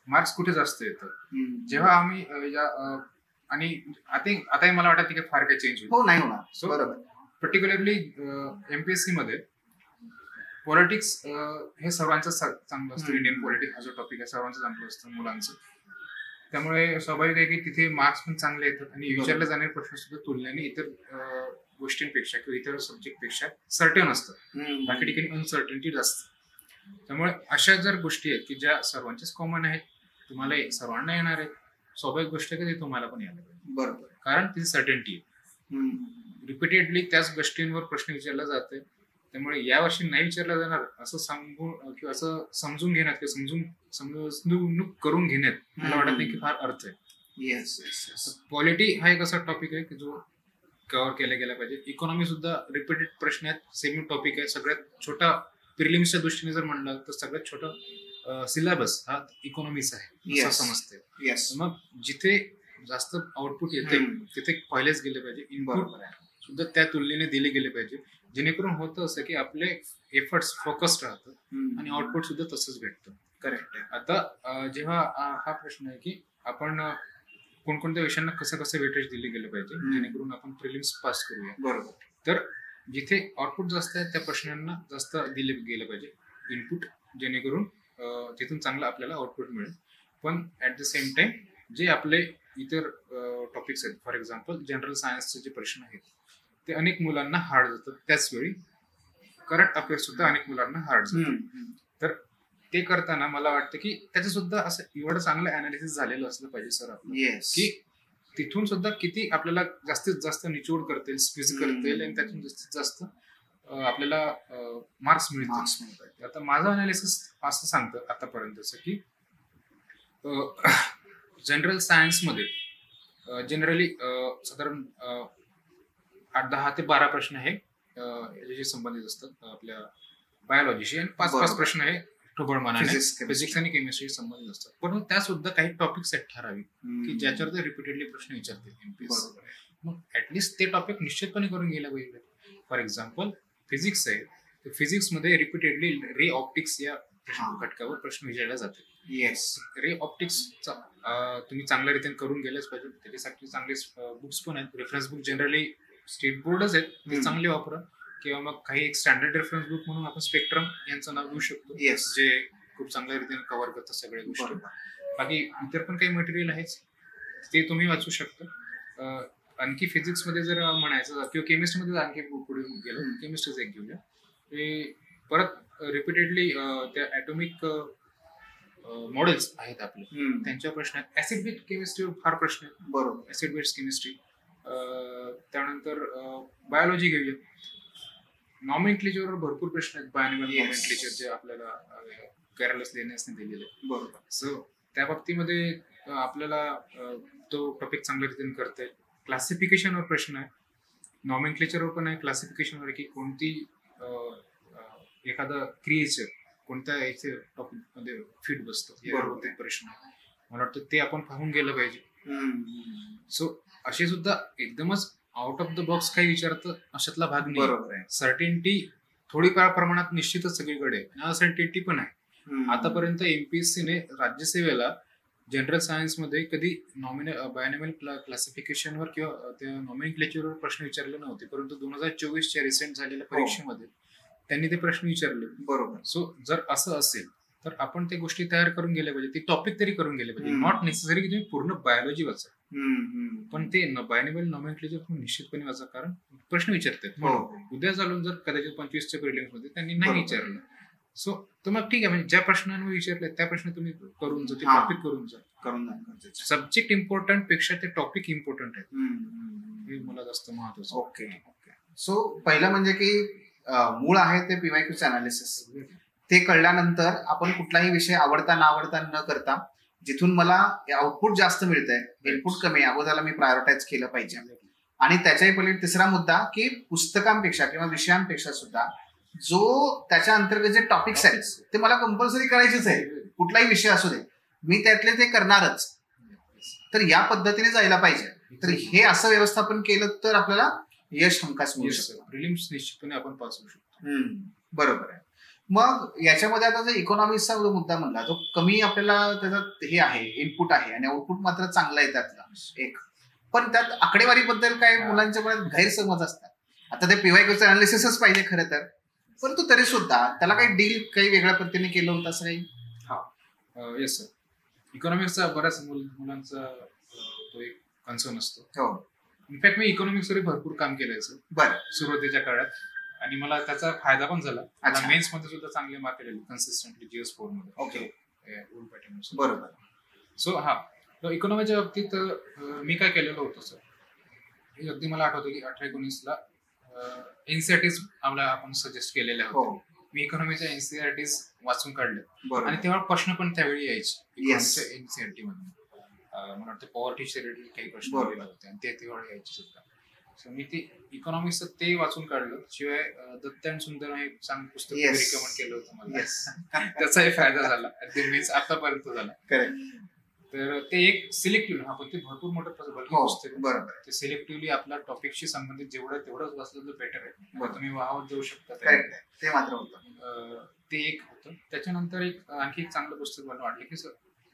मार्क्स कुठे जास्त येतात जेव्हा आम्ही आणि आताही मला वाटतं की फार काही चेंज होईल नाही होणार. सो पर्टिक्युलरली एमपीएससी मध्ये पॉलिटिक्स हे सर्वांचं चांगलं असतं. इंडियन पॉलिटिक्स हा जो टॉपिक आहे सर्वांचं चांगलं असतं मुलांचं. त्यामुळे स्वाभाविक आहे की तिथे मार्क्स पण चांगले येतात आणि विचारले जाणारे प्रश्न सुद्धा तुलनेने इतर गोष्टींपेक्षा किंवा इतर सब्जेक्टपेक्षा सर्टन असतात. बाकी ठिकाणी अनसर्टनिटी जास्त. त्यामुळे अशा जर गोष्टी आहेत की ज्या सर्वांच्याच कॉमन आहेत, तुम्हाला सर्वांना येणार आहेत, स्वाभाविक गोष्ट आहे की ते तुम्हाला पण यायला पाहिजे. बरोबर. कारण तिथे सर्टनिटी आहे. रिपीटेडली त्याच गोष्टींवर प्रश्न विचारला जाते. त्यामुळे यावर्षी नाही विचारला जाणार असं सांगून किंवा असं समजून घेण्यात किंवा समजून करून घेण्यात मला वाटत नाही की फार अर्थ आहे. पॉलिटी हा एक असा टॉपिक आहे की जो कव्हर केला गेला पाहिजे. इकॉनॉमी सुद्धा रिपीटेड प्रश्न आहेत, सेमी टॉपिक आहे. सगळ्यात छोटा प्रिलिम्सच्या दृष्टीने जर म्हणलं तर सगळ्यात छोटा सिलेबस हा इकॉनॉमीचा आहे असं समजते. मग जिथे जास्त आउटपुट येते तिथे पहिलेच गेले पाहिजे. इनपुट सुद्धा त्या तुलनेने दिले गेले पाहिजे, जेणेकरून होतं असं की आपले एफर्ट्स फोकस्ड राहतात आणि आउटपुट सुद्धा तसंच भेटतं. करेक्ट आहे. आता जेव्हा हा प्रश्न आहे की आपण कोणकोणत्या विषयांना कसं वेटेज दिले गेले पाहिजे जेणेकरून आपण प्रिलिम्स पास करूया. बरोबर. तर जिथे आउटपुट जास्त आहे त्या प्रश्नांना जास्त दिले गेले पाहिजे इनपुट, जेणेकरून तिथून चांगलं आपल्याला आउटपुट मिळेल. पण ऍट द सेम टाइम जे आपले इतर टॉपिक्स आहेत, फॉर एक्झाम्पल जनरल सायन्सचे जे प्रश्न आहेत ते अनेक मुलांना हार्ड जातात. त्याचवेळी करंट अफेअर्स सुद्धा अनेक मुलांना हार्ड जातात. तर ते करताना मला वाटतं की त्याचं सुद्धा असं एवढं चांगलं अनालिसिस झालेलं असलं पाहिजे सर आपलं की तिथून सुद्धा किती आपल्याला जास्तीत जास्त निचोड करतील, स्क्वीज करतील आणि त्यातून जास्तीत जास्त आपल्याला मार्क्स मिळतील. आता माझं अनालिसिस असं सांगतं आतापर्यंतचं की जनरल सायन्समध्ये जनरली साधारण 8-10 ते 12 प्रश्न हे याच्याशी संबंधित असतात आपल्या बायोलॉजीशी, आणि 5-5 प्रश्न हे ठोबळ मनाने फिजिक्स आणि केमिस्ट्रीशी संबंधित असतात. पण त्या सुद्धा काही टॉपिक्स आहेत ठराविक की ज्याच्यावर ते रिपीटेडली प्रश्न विचारतील एमपीएससी. मग ऍटलिस्ट ते टॉपिक निश्चितपणे करून गेला पाहिजे. फॉर एक्झाम्पल फिजिक्स आहे, तर फिजिक्समध्ये रिपीटेडली रे ऑप्टिक्स या घटकावर प्रश्न विचारले जाते. येस, रे ऑप्टिक्सचा तुम्ही चांगल्या रीतीने करून गेलेच पाहिजे. त्याच्यासाठी चांगले बुक्स पण आहेत. रेफरन्स बुक जनरली स्टेट बोर्डच आहेत, ते चांगले वापरा. किंवा मग काही एक स्टँडर्ड रेफरन्स बुक म्हणून आपण स्पेक्ट्रम यांचं नाव घेऊ शकतो, जे खूप चांगल्या रीतीने कव्हर करतात सगळ्या गोष्टी. बाकी इतर पण काही मटेरियल आहेच, ते तुम्ही वाचू शकता. आणखी फिजिक्समध्ये जर म्हणायचं किंवा केमिस्ट्रीमध्ये आणखी पुढे गेलो, केमिस्ट्रीच एक घेऊया. ते परत रिपीटेडली त्या ॲटॉमिक मॉडेल्स आहेत आपले, त्यांच्यावर प्रश्न आहेत. ऍसिड बेस केमिस्ट्रीवर फार प्रश्न आहेत. बरोबर, ऍसिड बेस केमिस्ट्री. त्यानंतर बायोलॉजी घेऊया. नॉमेनक्लेचरवर भरपूर प्रश्न आहेत. बायोनिमल नॉमेनक्लेचर जे आपल्याला केरळस लेण्यासने दिलेले. बरोबर. सो त्या बाबतीमध्ये आपल्याला तो टॉपिक चांगल्या रीतीने करता येईल. क्लासिफिकेशनवर प्रश्न आहे, नॉमेनक्लेचरवर पण आहे, क्लासिफिकेशनवर की कोणती एखादा क्रिएचर कोणत्या याचे टॉपिक मध्ये फिट बसतो यावर प्रश्न आहे. मला वाटतं ते आपण पाहून गेलं पाहिजे. सो असे सुद्धा एकदमच आउट ऑफ द बॉक्स काही विचारतं अशातला भाग नाही. बरोबर आहे. सर्टेनिटी थोडीफार प्रमाणात निश्चितच सगळीकडे, अनसर्टेनिटी पण आहे. आतापर्यंत एमपीएससीने राज्यसेवेला जनरल सायन्स मध्ये कधी बायोनिमल क्लासिफिकेशनवर किंवा त्या नॉमेनक्लेचरवर प्रश्न विचारले नव्हते, परंतु 2024च्या रिसेंट झालेल्या परीक्षेमध्ये त्यांनी ते प्रश्न विचारले. बरोबर. सो जर असं असेल तर आपण ते गोष्टी तयार करून गेल्या पाहिजे, ते टॉपिक तरी करून गेले पाहिजे. नॉट नेसेसरी की तुम्ही पूर्ण बायोलॉजी वाचा, पण ते बायोनिमल नॉमेनक्लेचर तुम्ही निश्चितपणे वाचा, कारण प्रश्न विचारतात. उद्या चालून जर कदाचित 25च्या प्रिलिम्स मध्ये त्यांनी नाही विचारलं, सो तर मग ठीक आहे, म्हणजे ज्या प्रश्नांवर विचारले त्या प्रश्न तुम्ही करून जा, ते टॉपिक करून जा. सब्जेक्ट इम्पॉर्टंट पेक्षा ते टॉपिक इम्पॉर्टंट आहे, हे मला जास्त महत्वाचं. Okay okay. सो पहिलं म्हणजे की मूळ आहे ते पीवायक्यूचं अनालिसिस, ते कळल्यानंतर आपण कुठलाही विषय आवडता न आवडता न करता जिथून मला आउटपुट जास्त मिळतंय, इनपुट कमी, अगोदरला मी प्रायोरिटाईज केलं पाहिजे. आणि त्याच्याही पहिले तिसरा मुद्दा की पुस्तकांपेक्षा किंवा विषयांपेक्षा सुद्धा जो त्याच्या अंतर्गत जे टॉपिक्स आहेत ते मला कंपल्सरी करायचेच आहे. कुठलाही विषय असू दे, मी त्यातले ते करणारच. तर या पद्धतीने जायला पाहिजे. तर हे असं व्यवस्थापन केलं तर आपल्याला यश हमखास मिळू शकतं. प्रिलिम्स निश्चितपणे आपण पास होऊ शकतो. बरोबर आहे. मग याच्यामध्ये आता जर इकॉनॉमिक्सचा जो मुद्दा म्हणला, तो कमी आपल्याला त्याचा हे आहे, इनपुट आहे, आणि आउटपुट मात्र चांगला आहे त्यातला एक. पण त्यात आकडेवारीबद्दल काय मुलांच्या मनात गैरसमज असतात. आता ते पीवायक्यूचं अनालिसिसच पाहिजे खरं तर, परंतु तरी सुद्धा त्याला काही डील काही वेगळ्या पद्धतीने केलं होतं असं काही? Yes sir. इकॉनॉमिक्सचा बऱ्याच मुलांचा तो एक कन्सर्न असतो. हो. इनफॅक्ट मी इकॉनॉमिक्सवर भरपूर काम केलंय सर. बरं. सुरुवातीच्या काळात, आणि मला त्याचा फायदा पण झाला. मेन्स मध्ये सुद्धा चांगले मार्क केले कन्सिस्टंटली GS4 मध्ये. ओके. Old pattern. बरोबर. सो इकॉनॉमीच्या बाबतीत मी काय केलेलं होतं सर, अगदी मला आठवतं की 18-19ला एनसीआरटीज आपण सजेस्ट केलेल्या होत्या. मी इकॉनॉमीच्या एनसीआरटीज वाचून काढले, आणि तेव्हा प्रश्न पण त्यावेळी यायचे एनसीआरटी मधून. मला वाटतं पॉवर्टी शेअरिटी काही प्रश्न आलेले होते, आणि ते तेव्हा यायचे सुद्धा. सो मी ते इकॉनॉमिक्सचं ते वाचून काढलं. शिवाय दत्त अँड सुंदर हे चांगलं पुस्तक रिकमेंड केलं होतं मला. त्याचाही फायदा झाला, ते मीन्स आतापर्यंत झाला. तर ते एक सिलेक्टिव्ह, आपण ते भरपूर मोठं पुस्तक, बरोबर, ते सिलेक्टिव्हली आपल्या टॉपिकशी संबंधित तेवढंच वाचलं तर बेटर आहे. तुम्ही वाहवत जाऊ शकता. ते मात्र होतं. ते एक होतं. त्याच्यानंतर आणखी एक चांगलं पुस्तक मला वाटलं की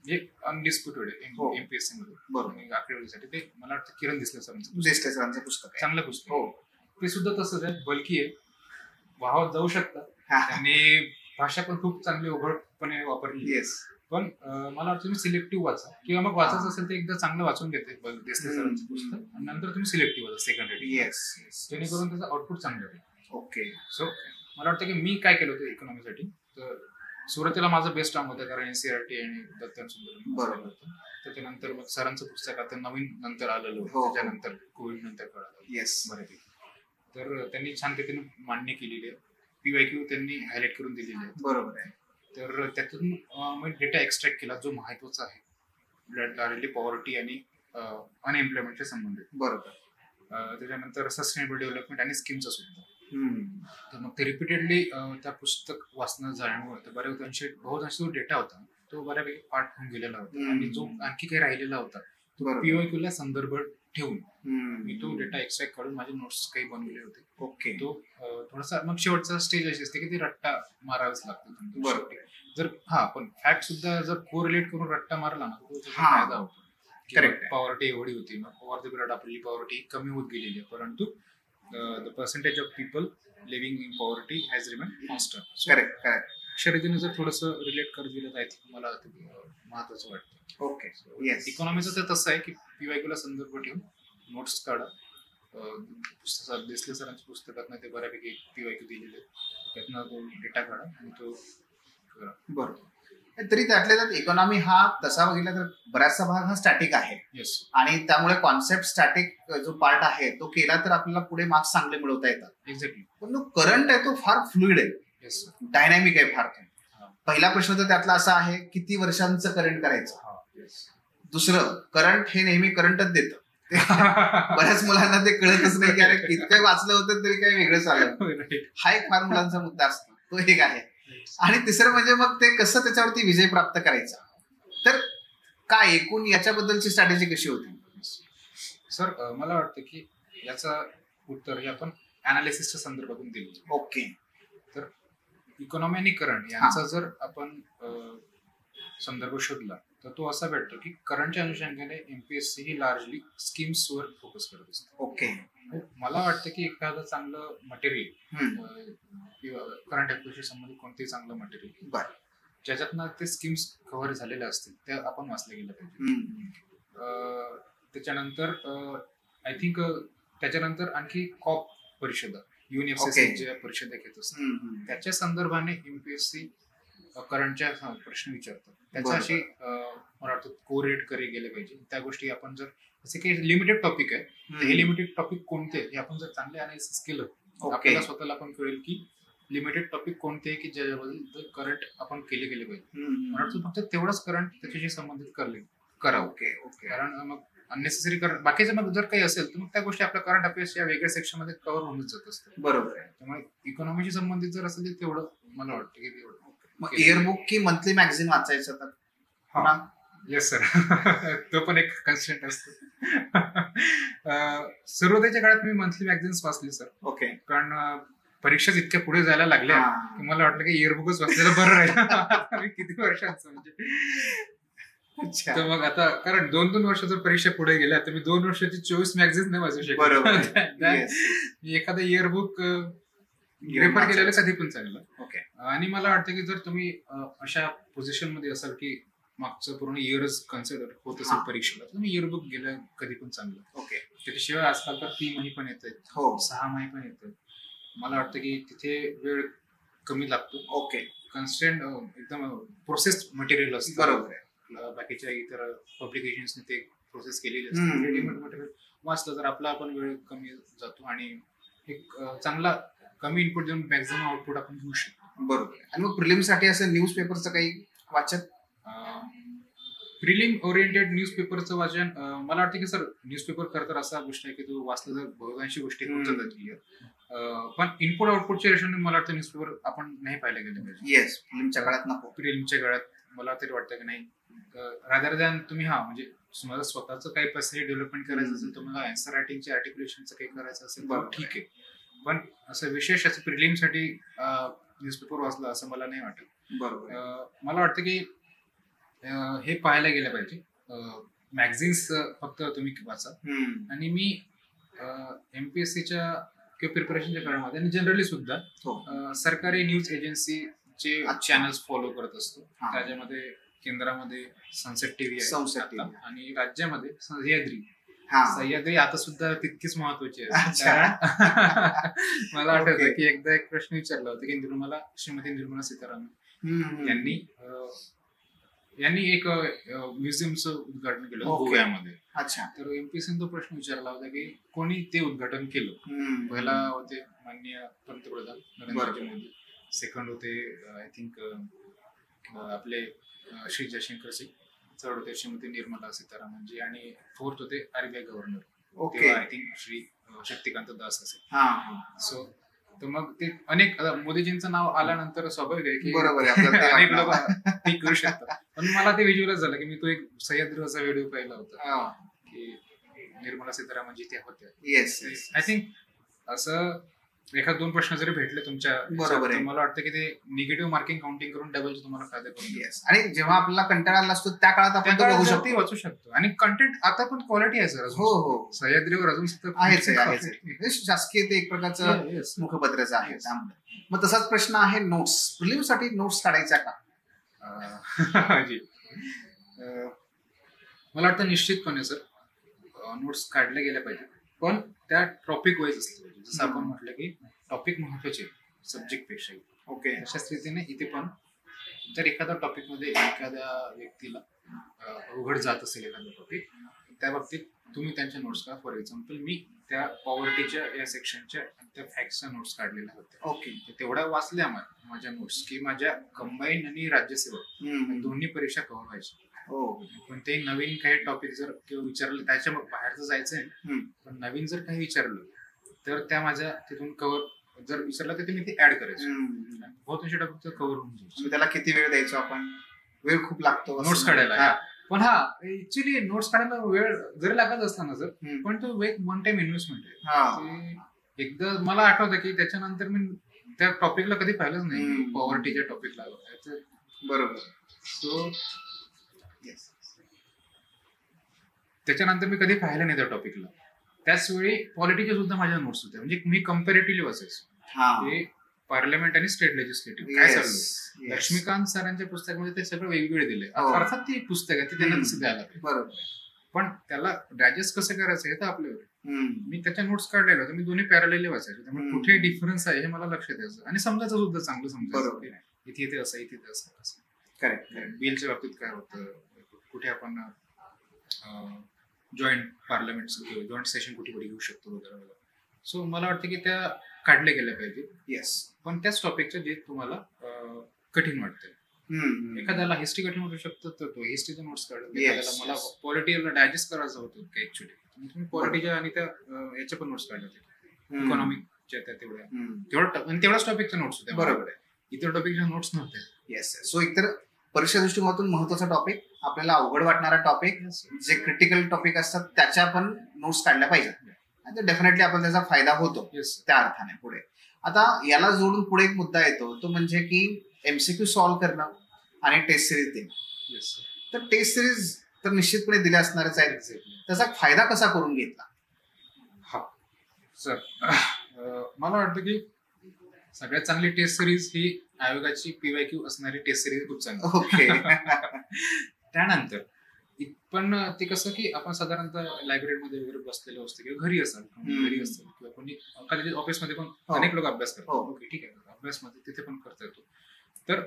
जे अनडिस्प्युटेड आहे एमपीएससी मध्ये आकडेवारीसाठी, ते मला वाटतं किरण देसले सरांचं पुस्तक आहे. चांगलं पुस्तक. ते सुद्धा तसंच आहे, बल्की आहे, वाहवत जाऊ शकता, आणि भाषा पण खूप चांगली उघडपणे वापरली. पण मला वाटतं तुम्ही सिलेक्टिव्ह वाचा, किंवा मग वाचायचं असेल तर एकदा चांगलं वाचून घेते देसले सरांचं पुस्तक, आणि नंतर तुम्ही सिलेक्टिव्ह वाचा सेकंड रेटिंग, जेणेकरून त्याचं आउटपुट चांगलं होईल. ओके. सो मला वाटतं की मी काय केलं होतं इकॉनॉमीसाठी, तर सुरुवातीला माझं बेस्ट टाइम होतं, कारण एनसीआरटी आणि दत्त अँड सुंदर बरोबर होतं. त्याच्यानंतर मग सरांचं पुस्तक आता नवीन नंतर आलेलं होतं, त्याच्यानंतर कोविड नंतर कळालं बऱ्यापैकी. तर त्यांनी छान रीतीने मांडणी केलेली आहे, पीवायक्यू त्यांनी हायलाइट करून दिलेली आहे. बरोबर आहे. तर त्यातून डेटा एक्स्ट्रॅक्ट केला जो महत्वाचा आहे, डायरेक्टली पॉवर्टी आणि अनएम्प्लॉयमेंटच्या संबंधित. बरोबर. त्याच्यानंतर सस्टेनेबल डेव्हलपमेंट आणि स्कीमचा सुद्धा. तर मग ते रिपीटेडली त्या पुस्तक वाचणं झाल्यामुळे बहुतांशी जो डेटा होता तो बऱ्यापैकी पाठ होऊन गेलेला होता. आणि जो आणखी काही राहिलेला होता तो PYQ ला संदर्भ ठेवून मी तो डेटा एक्स्ट्रॅक्ट काढून माझे नोट्स काही बनवले होते. ओके. तो थोडासा मग शेवटचा स्टेज अशी असते की ती रट्टा मारावेच लागतो. बरोबर. जर पण फॅक्ट सुद्धा जर कोरिलेट करून रट्टा मारला ना तो फायदा होतो. करेक्ट. पॉवर्टी एवढी होती, मग ओव्हर द पिरियड आपली पॉवर्टी कमी होत गेलेली आहे, परंतु the percentage of people living in poverty has remain constant. Correct. अशा रीतीने जर थोडंसं रिलेट करत गेलं तर आय थिंक मला महत्वाचं वाटतं. ओके. इकॉनॉमीचं तर तसं आहे की PYQ ला संदर्भ ठेवून नोट्स काढा. देसले सरांच्या पुस्तकात ते बऱ्यापैकी PYQ दिलेले, त्यातनं तो डेटा काढा आणि तो करा. बरोबर. तरी त्यातल्या त्यात इकॉनॉमी हा तसा बघितला तर बराचसा भाग हा स्टॅटिक आहे. येस. आणि त्यामुळे कॉन्सेप्ट स्टॅटिक जो पार्ट आहे तो केला तर आपल्याला पुढे मार्क्स चांगले मिळवता येतात. एक्झॅक्टली. पण जो करंट आहे तो फार फ्लुइड आहे. येस. डायनॅमिक आहे फार. पहिला प्रश्न तर त्यातला असा आहे, किती वर्षांचं करंट करायचं. दुसरं, करंट हे नेहमी करंटच देतं. बऱ्याच मुलांना ते कळतच नाही की अरे कितकं वाचलं होतं तरी काही वेगळं चाललं. हा एक फार मुलांचा मुद्दा असतो, तो एक आहे. आणि तिसरं म्हणजे मग ते कसं त्याच्यावरती विजय प्राप्त करायचा. तर काय एकूण याच्याबद्दलची स्ट्रॅटेजी कशी होती? सर मला वाटतं की याचा उत्तर हे आपण अनालिसिसच्या संदर्भातून दिलं. ओके. तर इकॉनॉमी आणि करंट यांचा जर आपण संदर्भ शोधला तर तो असा भेटतो की करंटच्या अनुषंगाने MPSC ही लार्जली स्कीम्सवर फोकस करत असते. ओके. मला वाटतं की एखादं चांगलं मटेरियल किंवा करंट अफेअर्सशी संबंधित कोणतेही चांगलं मटेरियल ज्याच्यातनं ते स्कीम्स कव्हर झालेले असतील ते आपण वाचले गेलं पाहिजे. त्याच्यानंतर आय थिंक त्याच्यानंतर आणखी कॉप परिषदा UNFCCC ज्या परिषदा घेत असतात त्याच्या संदर्भाने MPSC करंटच्या प्रश्न विचारतात. त्याच्याशी मला वाटतं कोरिलेट करे गेले पाहिजे. त्या गोष्टी आपण जर असे काही लिमिटेड टॉपिक आहे तर हे लिमिटेड टॉपिक कोणते हे आपण जर चांगले अनालिसिस केलं आपल्याला स्वतःला पण कळेल की लिमिटेड टॉपिक कोणते की ज्याच्याबद्दल करंट आपण केले गेले पाहिजे. मला वाटतं फक्त तेवढंच करंट त्याच्याशी संबंधित करा. ओके. कारण मग अननेसेसरी करंट बाकीचं मग जर काही असेल तर मग त्या गोष्टी आपल्या करंट अफेअर्स या वेगळ्या सेक्शन मध्ये कव्हर होऊनच जात असतात. बरोबर आहे. त्यामुळे इकॉनॉमीशी संबंधित जर असेल तर तेवढं मला वाटतं की तेवढं. मग इयरबुक की मंथली मॅगझिन वाचायचं तर? Yes sir. तो पण एक कन्स्टंट असतो. सुरुवातीच्या काळात मी मंथली मॅगझिन्स वाचली सर. ओके. कारण परीक्षाच इतक्या पुढे जायला लागल्या की मला वाटलं की इयरबुकच वाचलेलं बरं राहील. किती वर्षांचं म्हणजे. तर मग आता कारण 2-2 वर्ष जर परीक्षा पुढे गेल्या तर मी 2 वर्षाची 24 मॅगझिन्स नाही वाचू शकत. मी एखादं इयरबुक रेफर केलेलं कधी पण चांगलं. ओके. आणि मला वाटतं की जर तुम्ही अशा पोझिशन मध्ये असाल की मागचं पूर्ण इयरच कन्सिडर होत असेल परीक्षेला तुम्ही इयरबुक गेलं कधी पण चांगलं. ओके. त्याच्याशिवाय आजकाल तर 3 महिने पण येत आहेत, 6 महिने पण येत आहेत. मला वाटतं की तिथे वेळ कमी लागतो. ओके. कन्स्टंट एकदम प्रोसेस्ड मटेरियल असतं. बरोबर आहे. बाकीच्या इतर पब्लिकेशन्सने ते प्रोसेस केलेली असते. रेडीमेड मटेरियल वाचलं तर आपला आपण वेळ कमी जातो आणि एक चांगला कमी इनपुट देऊन मॅक्झिमम आउटपुट आपण घेऊ शकतो. बरोबर. आणि मग प्रिलिमसाठी असं न्यूजपेपरचं काही वाचन? प्रिलिम ओरिएंटेड न्यूजपेपरचं वाचन मला वाटतं की सर न्यूजपेपर खरं तर असा गोष्ट आहे की तो वाचला तर बहुतांशी गोष्टी होतात क्लिअर. पण इनपुट आउटपुटच्या रेशोने मला वाटतं न्यूजपेपर आपण नाही पाहिलं गेलं पाहिजे. येस. प्रिलिमच्या काळात नको. प्रिलिमच्या काळात मला तरी वाटतं की नाही रादर दॅन तुम्ही म्हणजे तुम्हाला स्वतःचं काही पर्सनली डेव्हलपमेंट करायचं असेल तुम्हाला आन्सर रायटिंगचे आर्टिक्युलेशनचं काही करायचं असेल तर ठीक आहे. पण असं विशेष असं प्रिलिमसाठी न्यूजपेपर वाचला असं मला नाही वाटत. बरोबर. मला वाटतं की हे पाहायला गेलं पाहिजे. मॅगझिन्स फक्त तुम्ही वाचा. आणि मी MPSCच्या किंवा प्रिपरेशनच्या काळामध्ये आणि जनरली सुद्धा सरकारी न्यूज एजन्सीचे चॅनल्स फॉलो करत असतो. त्याच्यामध्ये केंद्रामध्ये सनसेट टीव्ही आहे आणि राज्यामध्ये सह्याद्री आता सुद्धा तितकीच महत्वाची आहे. मला आठवतं की एकदा एक प्रश्न विचारला होता की श्रीमती निर्मला सीतारामन यांनी एक म्युझियमचं उद्घाटन केलं गोव्यामध्ये. तर MPSCने तो प्रश्न विचारला होता की कोणी ते उद्घाटन केलं. पहिला होते माननीय पंतप्रधान नरेंद्र मोदी, सेकंड होते आय थिंक आपले श्री जयशंकर सिंग थर्ड होते श्रीमती निर्मला सीतारामनजी आणि फोर्थ होते RBI governor. Okay. I think Shri Shaktikanta Das असेल. हा. सो तर मग ते अनेक मोदीजींचं नाव आल्यानंतर स्वाभाविक आहे की बरोबर आहे, आपल्याला ते अनेक वाटलं. लोक ठीक करू शकतात. पण मला ते व्हिज्युअलाइज झालं की मी तो एक सह्याद्रीचा व्हिडिओ पाहिला होता हा. की निर्मला सीतारामनजी त्या होत्या. येस. आय थिंक असं एखाद 2 प्रश्न जरी भेटले तुमच्या बरोबर आहे. तर मला वाटतं की ते निगेटिव्ह मार्किंग काउंटिंग करून डबल तुम्हाला फायदा करून देईल. येस. आणि जेव्हा आपल्याला कंटाळा आला असतो त्या काळात आपण त्या तो बघू काळात शकतो. ते वाचू शकतो आणि कंटेंट आता पण क्वालिटी आहे सर. हो हो सह्याद्रीवर अजून सुद्धा आहेच आहे. शासकीय ते एक प्रकारचं Yes. मुखपत्रच आहे त्यामुळे. मग तसाच प्रश्न आहे नोट्स. प्रिलिम साठी नोट्स काढायच्या का? जी. मला वाटतं निश्चितपणे सर नोट्स काढल्या गेल्या पाहिजे, पण त्या टॉपिक वाईज असलं पाहिजे. जसं आपण म्हटलं की टॉपिक महत्वाचे सब्जेक्ट पेक्षाही. ओके. तशाच रीतीने इथे पण जर एखाद्या टॉपिक मध्ये एखाद्या व्यक्तीला अवघड जात असेल एखादा टॉपिक, त्या बाबतीत तुम्ही त्यांच्या नोट्स का. फॉर एक्झाम्पल मी त्या पॉवर्टीच्या या सेक्शनच्या त्या फॅक्टच्या नोट्स काढलेल्या होत्या. ओके. तेवढ्या वाचल्या माझ्या नोट्स की माझ्या कंबाईन आणि राज्यसेवा दोन्ही परीक्षा कव्हर व्हायच्या. पण ते नवीन काही टॉपिक जर किंवा विचारलं त्याच्या बाहेरचं जायचंय, पण नवीन जर काही विचारलं तर त्या माझ्या तिथून कव्हर जर विचारलं तर ते मी ते ऍड करायचो. बहुत असे टॉपिक कव्हर होऊन जायचे. त्याला किती वेळ द्यायचो आपण? वेळ खूप लागतो नोट्स काढायला. पण ऍक्च्युली नोट्स काढायला वेळ जरी लागत असला ना सर, पण तो एक वन टाइम इन्व्हेस्टमेंट आहे. एकदा मला आठवतं की त्याच्यानंतर मी त्या टॉपिकला कधी पाहिलंच नाही, पॉवर्टीच्या टॉपिकला. बरोबर. सो त्याच्यानंतर मी कधी पाहिलं नाही त्या टॉपिकला. त्याच वेळी पॉलिटिक्स सुद्धा माझ्या नोट्स होत्या. म्हणजे मी कम्पॅरेटिव्हली वाचायचो पार्लमेंट आणि स्टेट लेजिस्लेटिव्ह काय चाललं. लक्ष्मीकांत सरांच्या पुस्तकामध्ये ते सगळं वेगवेगळे दिले. अर्थात ते पुस्तक आहे ते त्यांना तसं द्यायला पाहिजे, पण त्याला डायजेस्ट कसं करायचं हे तर आपल्यावर. मी त्याच्या नोट्स काढलेल्या होत्या. मी दोन्ही पॅरलली वाचायचे, त्यामुळे कुठे डिफरन्स आहे हे मला लक्षात यायचं आणि समजायचं सुद्धा, चांगलं समजायचं. इथे इथे असं, इथे इथे असं असं. करेक्ट. बिलच्या बाबतीत काय होतं, कुठे आपण जॉईंट पार्लमेंट जॉईंट सेशन कुठे कुठे घेऊ शकतो वगैरे. सो मला वाटतं की त्या काढल्या गेल्या पाहिजे. येस. पण त्याच टॉपिकचं जे तुम्हाला कठीण वाटतं. एखाद्याला हिस्ट्री कठीण वाटू शकतं तर तो हिस्ट्रीचा नोट्स काढेल. एखाद्याला मला पॉलिटिकल डायजेस्ट करायचं होतं काय ऍक्च्युली, तुम्ही पॉलिटिच्या आणि त्या याच्या पण नोट्स काढले होते, इकॉनॉमिकच्या त्या तेवढ्याच टॉपिकच्या नोट्स होत्या. बरोबर आहे. इतर टॉपिकच्या नोट्स नव्हत्या. येस. सो एकतर परीक्षा दृष्टिकोनातून महत्वाचा टॉपिक, आपल्याला अवघड वाटणारा टॉपिक, जे क्रिटिकल टॉपिक असतात त्याच्या पण नोट्स काढल्या पाहिजेत. आणि डेफिनेटली आपल्याला त्याचा फायदा होतो त्या अर्थाने. पुढे आता याला जोडून पुढे एक मुद्दा येतो, तो म्हणजे की MCQ सॉल्व्ह करणं आणि टेस्ट सिरीज देणं. तर टेस्ट सिरीज तर निश्चितपणे दिल्या असणारच आहेत. त्याचा फायदा कसा करून घेतला? हा सर, मला वाटतं की सगळ्यात चांगली टेस्ट सिरीज ही आयोगाची PYQ असणारी टेस्ट सिरीज खूप चांगली. ओके. त्यानंतर पण ते कसं की आपण साधारणतः लायब्ररीमध्ये वगैरे बसलेलो असतो किंवा घरी असाल किंवा कोणी कॉलेज ऑफिसमध्ये पण अनेक लोक अभ्यास करतात. ओके, ठीक आहे, अभ्यासमध्ये तिथे पण करता येतो. तर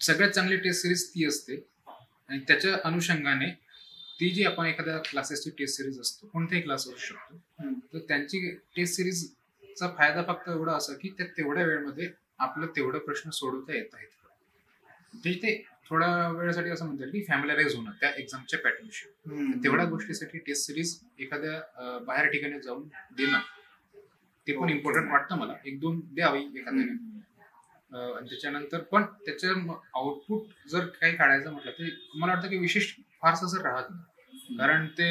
सगळ्यात चांगली टेस्ट सिरीज ती असते आणि त्याच्या अनुषंगाने ती जी आपण एखाद्या क्लासेसची टेस्ट सिरीज असतो, कोणताही क्लास असू शकतो, तर त्यांची टेस्ट सिरीजचा फायदा फक्त एवढा असा की त्या तेवढ्या वेळेमध्ये आपलं तेवढं प्रश्न सोडवता येत आहेत. ते थोड्या वेळासाठी असं म्हणतात की फॅमिलाराईज होणं त्या एक्झामच्या पॅटर्नशी. तेवढ्या गोष्टीसाठी टेस्ट सिरीज एखाद्या बाहेर ठिकाणी जाऊन देणं ते पण इम्पॉर्टंट वाटतं मला. 1-2 द्यावी एखाद्याने. आणि त्याच्यानंतर पण त्याचं आउटपुट जर काही काढायचं म्हटलं तर मला वाटतं की विशेष फारसं जर राहत नाही, कारण ते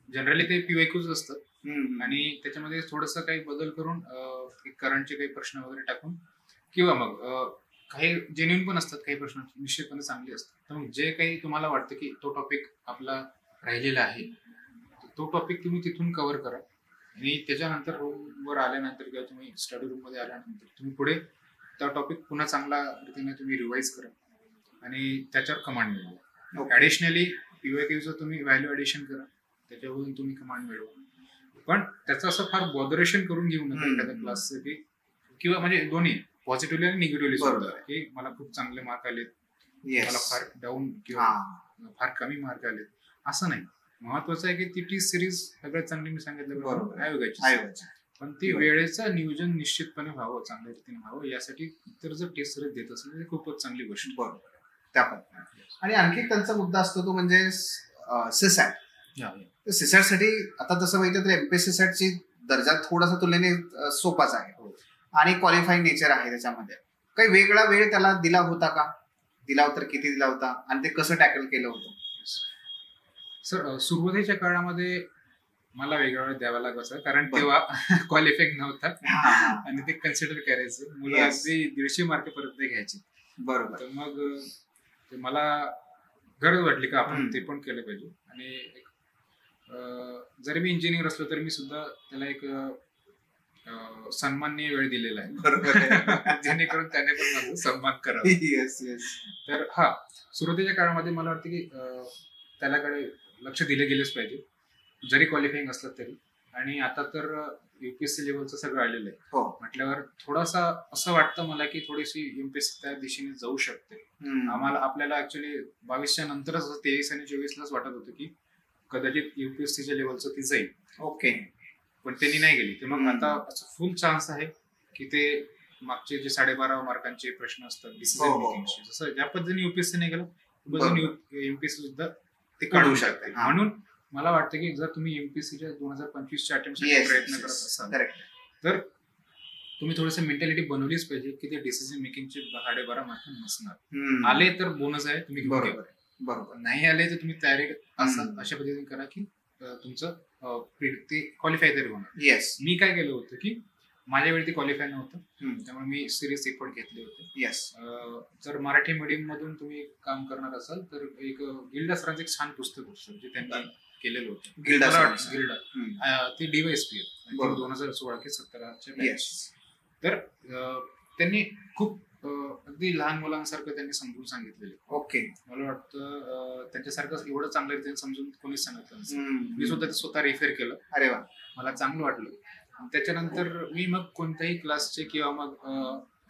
जनरली ते PYQच असतात आणि त्याच्यामध्ये थोडंसं काही बदल करून करंटचे काही प्रश्न वगैरे टाकून किंवा मग काही जेन्युइन पण असतात, काही प्रश्न निश्चितपणे चांगले असतात. तर मग जे काही तुम्हाला वाटतं की तो टॉपिक आपला राहिलेला आहे तो टॉपिक तुम्ही तिथून कव्हर करा आणि त्याच्यानंतर रूमवर आल्यानंतर किंवा तुम्ही स्टडी रूममध्ये आल्यानंतर तुम्ही पुढे त्या टॉपिक पुन्हा चांगल्या रीतीने तुम्ही रिवाईज करा आणि त्याच्यावर कमांड मिळवा. ॲडिशनली PYQचं तुम्ही व्हॅल्यू ॲडिशन करा, त्याच्यावरून तुम्ही कमांड मिळवा. पण त्याचं असं फार बॉदरेशन करून घेऊ नका एखाद्या क्लाससाठी, किंवा म्हणजे दोन्ही पॉझिटिव्हली आणि निगेटिव्हली सुद्धा, की मला खूप चांगले मार्क आलेत, मला फार डाऊन किंवा फार कमी मार्क आलेत, असं नाही. महत्वाचं आहे की ती टेस्ट सिरीज सगळ्यात चांगली मी सांगितलं आयोगाची, पण ती वेळेचं नियोजन निश्चितपणे व्हावं, चांगल्या रीतीने व्हावं, यासाठी इतर जर टेस्ट सिरीज देत असेल तर खूपच चांगली गोष्ट. त्या पद्धतीने. आणि आणखी एक त्यांचा मुद्दा असतो तो म्हणजे सिसॅट. सिसॅट साठी आता तसं माहिती तर एमपीएससी साठी दर्जा थोडासा तुलनेने सोपाच आहे आणि क्वालिफाईंग नेचर आहे त्याच्यामध्ये. काही वेगळा वेळ त्याला दिला होता का? दिला होता तर किती दिला होता आणि ते कसं टॅकल केलं होतं? सर सुरुवातीच्या काळामध्ये मला वेगळा वेळ द्यावा लागायचा कारण तेव्हा क्वालिफाईंग नव्हता आणि ते कन्सिडर करायचं मुलं अगदी 150 मार्कापर्यंत घ्यायचे. बरोबर. तर मग मला गरज वाटली का आपण ते पण केलं पाहिजे. आणि जरी मी इंजिनियर असलो तरी मी सुद्धा त्याला एक सन्माननीय वेळ दिलेला आहे. बरोबर. जेणेकरून त्याने पण माझा सन्मान करावा. Yes yes. तर सुरुवातीच्या काळामध्ये मला वाटतं की त्यालाकडे लक्ष दिले गेलेच पाहिजे जरी क्वालिफाईंग असलं तरी. आणि आता तर युपीएससी लेवलचं सगळं आलेलं आहे म्हटल्यावर थोडासा असं वाटतं मला की थोडीशी युपीएससी त्या दिशेने जाऊ शकते. आपल्याला ऍक्च्युली 22च्या नंतरच 23 आणि 24लाच वाटत होतं की कदाचित युपीएससीच्या लेवलचं ती जाईल. ओके. पण त्यांनी नाही गेली. तर मग आता फुल चान्स आहे की ते मागचे जे 12.5 मार्कांचे प्रश्न असतात डिसिजन मेकिंगचे जसं ज्या पद्धतीने युपीएससी नाही गेलं एमपीएससी सुद्धा ते काढू शकते. म्हणून मला वाटतं की जर तुम्ही एमपीएससीच्या 2025च्या अटेम्प्टसाठी प्रयत्न करत असाल तर तुम्ही थोडंसं मेंटॅलिटी बनवलीच पाहिजे की ते डिसिजन मेकिंगचे 12.5 मार्क नसणार. आले तर बोनस आहे तुम्ही घेऊन. बरोबर. नाही आले तर तुम्ही तयारी अशा पद्धतीने करा की तुमचं ते क्वालिफाय तरी होणार. येस. मी काय केलं होतं की माझ्या वेळी ते क्वालिफाय नव्हतं त्यामुळे मी सिरियस एफर्ट घेतले होते. येस. जर मराठी मीडियम मधून तुम्ही काम करणार असाल तर एक गिल्डा सरांचं एक छान पुस्तक होतं जे त्यांनी केलेलं होतं. गिल्डा ती डीवायएसपी 2016 की 17च्या. तर त्यांनी खूप अगदी लहान मुलांसारखं त्यांनी समजून सांगितलेलं. ओके. मला वाटतं त्यांच्यासारखं एवढं चांगल्या रीतीने समजून कोणीच सांगितलं नसेल. मी सुद्धा ते स्वतः रेफर केलं. अरे वा. मला चांगलं वाटलं. त्याच्यानंतर मी मग कोणत्याही क्लासचे किंवा मग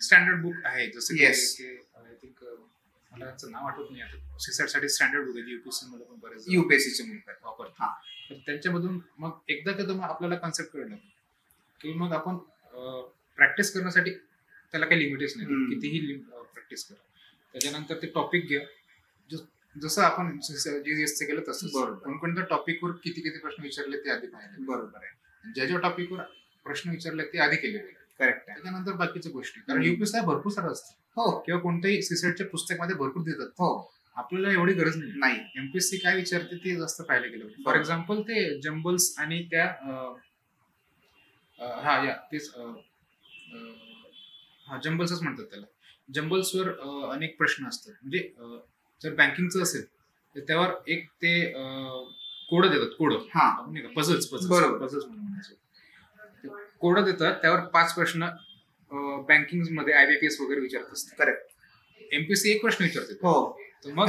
स्टँडर्ड बुक आहे जसं की आय थिंक मला याचं नाव आठवत नाही आता सीसॅट साठी स्टँडर्ड बुक आहे युपीएससी मध्ये पण बरेच युपीएससीचे वापरतात. तर त्यांच्यामधून मग एकदा का आपल्याला कन्सेप्ट कळलं की मग आपण प्रॅक्टिस करण्यासाठी त्याला काही लिमिटेशन नाही. कितीही प्रॅक्टिस करा. त्याच्यानंतर ते टॉपिक घ्या जसं आपण जीएसचे केलं तसंच. कोणकोणत्या टॉपिकवर किती प्रश्न विचारले ते आधी पाहिले. बरोबर आहे. ज्या टॉपिकवर प्रश्न विचारले ते आधी केले. करेक्ट. त्याच्यानंतर बाकीच्या गोष्टी कारण युपीएससी भरपूर सारं असतं किंवा कोणत्याही सीसॅटच्या पुस्तकामध्ये भरपूर देतात. आपल्याला एवढी गरज नाही. एमपीएससी काय विचारते ते जास्त पाहिलं गेलं. फॉर एक्झाम्पल ते जम्बल्स आणि त्या तेच जम्बल्सच म्हणतात त्याला. जम्बल्सवर अनेक प्रश्न असतात. म्हणजे जर बँकिंगचं असेल तर त्यावर एक ते कोड देतात. कोड पझल्स म्हणायचे. कोड देतात त्यावर 5 प्रश्न बँकिंग मध्ये आयबीपीएस वगैरे विचारत असतात. करेक्ट. एमपीएससी एक प्रश्न विचारते. तर मग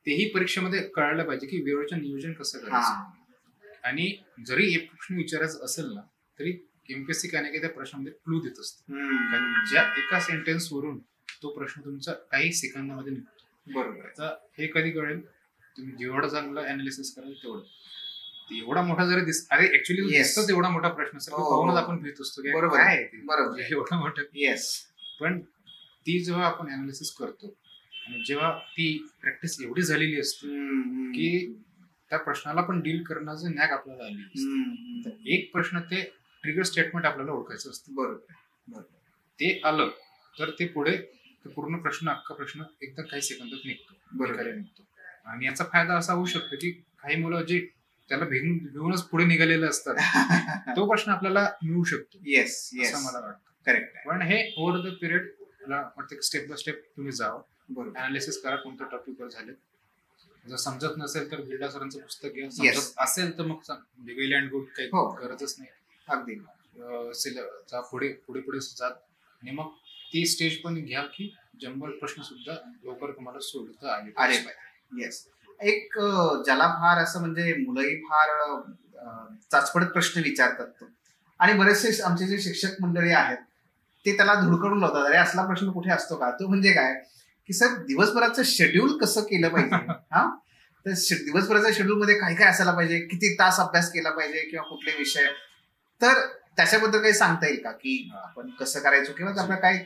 तेही परीक्षेमध्ये कळायला पाहिजे की वेळेचं नियोजन कसं करायचं. आणि जरी एक प्रश्न विचारायचा असेल ना तरी एमपीएससी काय नाही त्या प्रश्नामध्ये क्लू देत असते. ज्या एका सेंटेन्स वरून तो प्रश्न तुमचा काही सेकंदामध्ये निघतो. बरोबर. तर हे कधी कळेल तुम्ही जेवढं चांगलं अनालिसिस कराल तेवढं. एवढा मोठा जरी अरे ऍक्च्युअली दिसतोच एवढा मोठा प्रश्न असतो पाहूनच आपण भीत असतो की काय आहे एवढा मोठा. येस. पण ती जेव्हा आपण अनालिसिस करतो आणि जेव्हा ती प्रॅक्टिस एवढी झालेली असते की त्या प्रश्नाला पण डील करण्याचं नॅक आपल्याला आली असते. तर एक प्रश्न ते ट्रिगर स्टेटमेंट आपल्याला ओळखायचं असतं. बरोबर. ते आलं तर ते पुढे पूर्ण प्रश्न अख्खा प्रश्न एकदम काही सेकंदात निघतो. आणि याचा फायदा असा होऊ शकतो की काही मुलं जे त्याला भिवूनच पुढे निघालेले असतात तो प्रश्न आपल्याला मिळू शकतो. येस. असं मला वाटतं. करेक्ट. पण हे ओव्हर द पिरियड मला वाटतं स्टेप बाय स्टेप तुम्ही जावं. अनालिसिस करा कोणत्या टॉपिकवर झाले. जर समजत नसेल तर गिल्डा सरांचं पुस्तक घ्या. समजत असेल तर मग वेल अँड गुड काही गरजच नाही. अगदी पुढे जात आणि मग ती स्टेज पण घ्या की जंबल प्रश्न सुद्धा लवकर तुम्हाला सोडता आले पाहिजे. येस. एक ज्याला फार असं म्हणजे मुलंही फार चाचपडत प्रश्न विचारतात आणि बरेचसे आमचे जे शिक्षक मंडळी आहेत ते त्याला धुडकडून लावतात. अरे असला प्रश्न कुठे असतो का? तो म्हणजे काय की सर दिवसभराचं शेड्यूल कसं केलं पाहिजे. तर दिवसभराच्या शेड्यूल मध्ये काय काय असायला पाहिजे, किती तास अभ्यास केला पाहिजे किंवा कुठले विषय, तर त्याच्याबद्दल काही सांगता येईल का की आपण कसं करायचो किंवा आपलं काय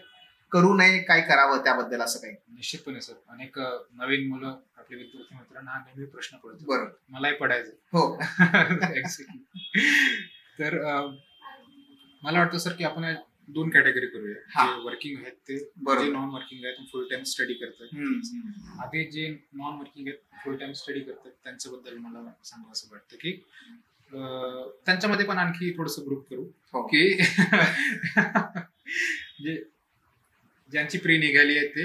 करू नये, काय करावं त्याबद्दल असं काही? निश्चितपणे सर, अनेक नवीन मुलं आपले विद्यार्थी मित्रांना हा नेहमी प्रश्न पडतो. बरोबर. मलाही पडायचं. हो. तर मला वाटतं सर की आपण 2 कॅटेगरी करूया. जे वर्किंग आहेत ते, जे नॉन वर्किंग आहेत फुल टाइम स्टडी करतात. आधी जे नॉन वर्किंग आहेत फुल टाइम स्टडी करतात त्यांच्याबद्दल मला सांगावं असं वाटतं की त्यांच्यामध्ये पण आणखी थोडस ग्रुप करू की जे ज्यांची प्री निघाली आहे ते,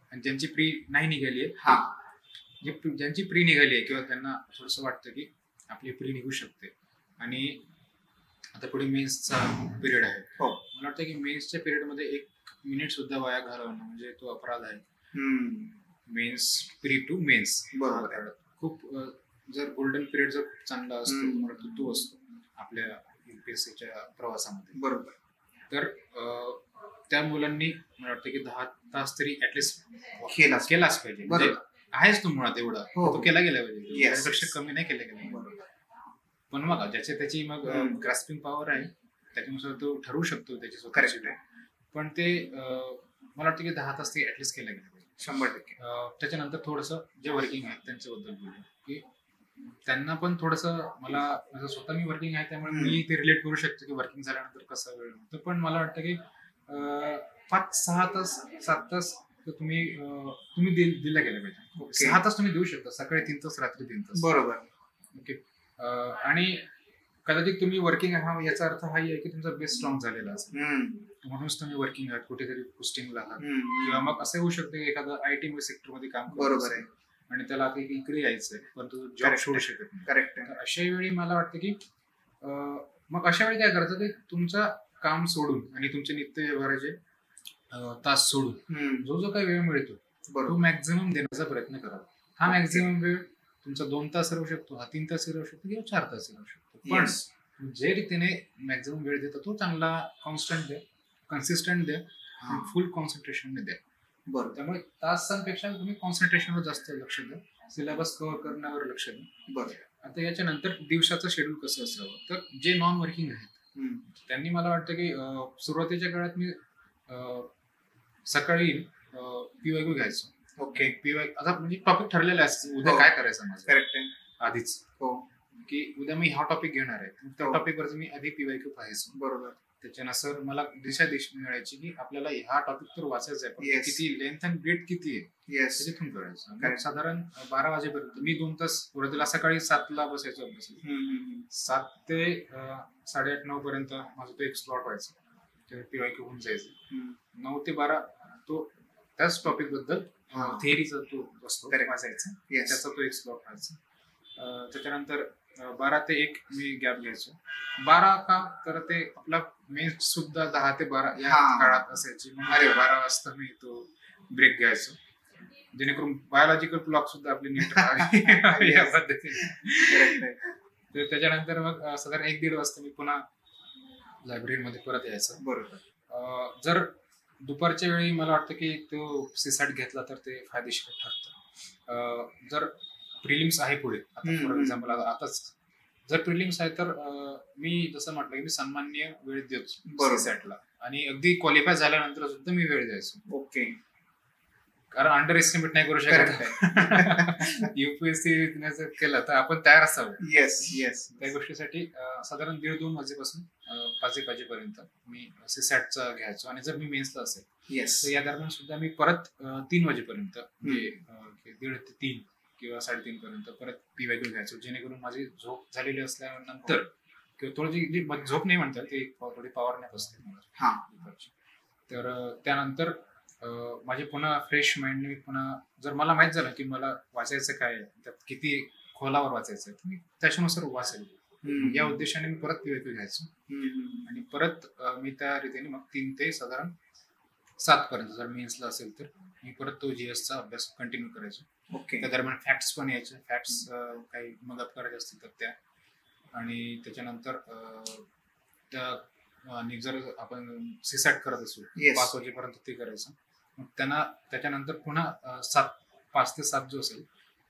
आणि ज्यांची प्री नाही निघाली आहे, ज्यांची प्री निघाली आहे किंवा त्यांना थोडस वाटतं की आपली प्री निघू शकते आणि आता पुढे मेन्सचा पिरियड आहे. मला वाटतं की मेन्सच्या पिरियड मध्ये 1 मिनिट सुद्धा वाया घालवणं म्हणजे तो अपराध आहे. मेन्स प्री टू मेन्स खूप, जर गोल्डन पिरियड जर खूप चांगला असतो मला वाटतं तो असतो आपल्या युपीएससीच्या प्रवासामध्ये. बरोबर. तर त्या मुलांनी मला वाटतं की 10 तास तरी ऍटलिस्ट केलाच पाहिजे. म्हणजे आहेच तो मुळात एवढा, तो केला गेला पाहिजे, त्यापेक्षा कमी नाही केला गेला. पण मग ज्याची त्याची मग ग्रास्पिंग पॉवर आहे, त्याच्यानुसार तो ठरवू शकतो त्याची स्वतःची. पण ते मला वाटतं की 10 तास ते ऍटलिस्ट केला गेला पाहिजे 100%. त्याच्यानंतर थोडंसं जे वर्किंग आहे त्यांच्याबद्दल बोलू की त्यांना पण थोडंसं, मला स्वतः मी वर्किंग आहे त्यामुळे मी ते रिलेट करू शकतो की वर्किंग झाल्यानंतर कसा वेळ होतो. पण मला वाटतं की 5-6 तास 7 तास तुम्ही दिला गेला पाहिजे. 6 तास तुम्ही देऊ शकता, सकाळी 3 तास, रात्री 3 तास. बरोबर. ओके. आणि कदाचित तुम्ही वर्किंग आहात याचा अर्थ हा आहे की तुमचा बेस स्ट्रॉंग झालेला असेल, म्हणूनच तुम्ही वर्किंग आहात, कुठेतरी पोस्टिंगला आहात. किंवा मग असं होऊ शकतं की एखादं IT सेक्टर मध्ये काम करत आहे आणि त्याला आता इकडे यायचंय पण तो जॉब सोडू शकत नाही. करेक्ट. अशा वेळी मला वाटतं की मग अशा वेळी काय करायचं की तुमचं काम सोडून आणि तुमचे नित्य व्यवहाराचे तास सोडून जो काही वेळ मिळतो तो मॅक्झिमम देण्याचा प्रयत्न करावा. हा मॅक्झिमम वेळ तुमचा 2 तास राहू शकतो, हा 3 तास राहू शकतो किंवा 4 तास राहू शकतो. पण जे रीतीने मॅक्झिमम वेळ देतो तो चांगला कॉन्स्टंट द्या, कन्सिस्टंट द्या, फुल कॉन्सन्ट्रेशन द्या. बरोबर. त्यामुळे तासांपेक्षा तुम्ही कॉन्सन्ट्रेशनवर जास्त लक्ष द्या, सिलेबस कव्हर करण्यावर लक्ष द्या. बरोबर. आता याच्यानंतर दिवसाचं शेड्यूल कसं असावं, तर जे नॉन वर्किंग आहेत त्यांनी मला वाटतं की सुरुवातीच्या काळात मी सकाळी PYQ घ्यायचो. ओके. PYQ आता म्हणजे टॉपिक ठरलेला आहे उद्या काय करायचं माझं. करेक्ट. आधीच की उद्या मी हा टॉपिक घेणार आहे, त्या टॉपिक वरच मी आधी PYQ पाहायचो. बरोबर. त्याच्यानुसार मला दिशा मिळायची की आपल्याला हा टॉपिक तर वाचायचा आहे, पण किती लेंथ अँड ब्रेथ किती आहे तिथून कळायचं. साधारण 12 वाजेपर्यंत मी 2 तास सुरुवातीला सकाळी 7ला बसायचो अभ्यास. 7 ते 8:30-9 पर्यंत माझा तो एक स्लॉट व्हायचा, PYQ होऊन जायचं. 9 ते 12 तो त्याच टॉपिक बद्दल थिअरीचा तो असतो वाचायचा, त्याचा तो एक स्लॉट व्हायचा. त्याच्यानंतर 12 ते 1 मी गॅप घ्यायचो. 12 का तर ते आपला मेन्स सुद्धा 10 ते 12 या काळात असायची. 12 वाजता मी तो ब्रेक घ्यायचो, जेणेकरून बायोलॉजिकल क्लॉक सुद्धा आपली नीट राहावी या पद्धतीने. तर त्याच्यानंतर मग साधारण 1-1.5 वाजता मी पुन्हा लायब्ररीमध्ये परत यायचं. बरोबर. जर दुपारच्या वेळी मला वाटतं की तो सीसॅट घेतला तर ते फायदेशीर ठरतं. जर प्रिलिम्स आहे पुढे, आता फॉर एक्झाम्पल आताच जर प्रिलिम्स आहे तर मी जसं म्हटलं की मी सन्मान्य वेळ देतो सीसॅटला, आणि अगदी क्वालिफाय झाल्यानंतर सुद्धा मी वेळ द्यायचो. ओके. कारण अंडर एस्टिमेट नाही करू शकत. UPSC केलं तर आपण तयार असावं. येस. त्या गोष्टीसाठी साधारण 1:30-2 वाजेपासून 5 वाजेपर्यंत मी सीसॅटचा घ्यायचो. आणि जर मी मेन्सला असेल तर या दरम्यान सुद्धा मी परत 3 वाजेपर्यंत 1:30 ते 3 किंवा 3:30 पर्यंत परत PYQ घ्यायचो, जेणेकरून माझी झोप झालेली असल्यानंतर किंवा थोडी झोप नाही म्हणतात, ती थोडी पॉवर नॅप असते मला. तर त्यानंतर माझे पुन्हा फ्रेश माइंडने पुन्हा, जर मला माहित झालं की मला वाचायचं काय, त्यात किती खोलावर वाचायचं आहे, मी त्याच्यानुसार वाचेल या उद्देशाने मी परत PYQ घ्यायचो. आणि परत मी त्या रीतीने मग 3 ते साधारण 7 पर्यंत जर मेन्सला असेल तर मी परत तो GSचा अभ्यास कंटिन्यू करायचो. त्या दरम्यान फॅक्ट्स पण यायचे, फॅक्ट्स काही मदत करायचे असतील तर त्या. आणि त्याच्यानंतर आणि जर आपण सीसॅट करत असू 5 वाजेपर्यंत ते करायचं. मग त्याच्यानंतर पुन्हा 5 ते 7 जो असेल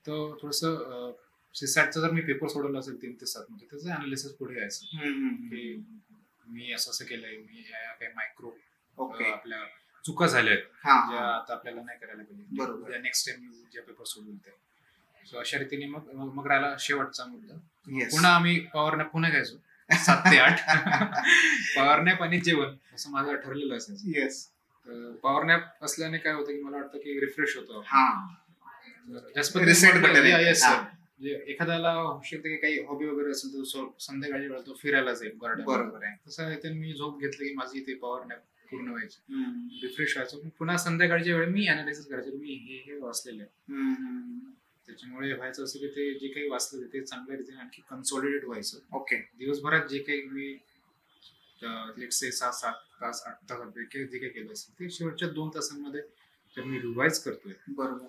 तो थोडंसं सीसॅटचा जर मी पेपर सोडवला असेल 3 ते 7 मध्ये, त्याचं अनालिसिस पुढे यायचं की मी असं केलंय, मी या काही मायक्रो ओके. आपल्या चुका झाल्या आहेत ज्या हा आता आपल्याला नाही करायला पाहिजे, बरोबर. नेक्स्ट टाइम ज्या पेपर सोडून ते. सो अशा रीतीने मग मग राहिला शेवटचा मुद्दा. येस. पुन्हा आम्ही पॉवर नॅप पुन्हा घ्यायचो 7 ते 8. पॉवर नॅप आणि जेवण असं माझं ठरलेलं असायचं. येस. पॉवर नॅप असल्याने काय होतं की मला वाटतं की रिफ्रेश होतो. हा जास्त Reset button आहे. येस हा. सर. म्हणजे एखाद्याला होऊ शकतं की काही हॉबी वगैरे असेल तर संध्याकाळी वेळा तो फिरायला जाईल गार्डन. बरोबर आहे. तसं आहे तर मी झोप घेतली की माझी ते पॉवर नॅप पूर्ण व्हायची, हम्म. रिफ्रेश व्हायचो. पण पुन्हा संध्याकाळच्या वेळी मी अनालिसिस करायचो मी हे वाचलेलं आहे. हम्म. त्याच्यामुळे व्हायचं असं की ते जे काही वाचलं ते चांगल्या रीतीने आणखी कन्सॉलिडेट व्हायचं. ओके. दिवसभरात जे काही मी लेट्स से 7 तास 8 तासापैकी जे काही केलं असेल ते शेवटच्या 2 तासांमध्ये तर मी रिवाइज करतोय बरोबर.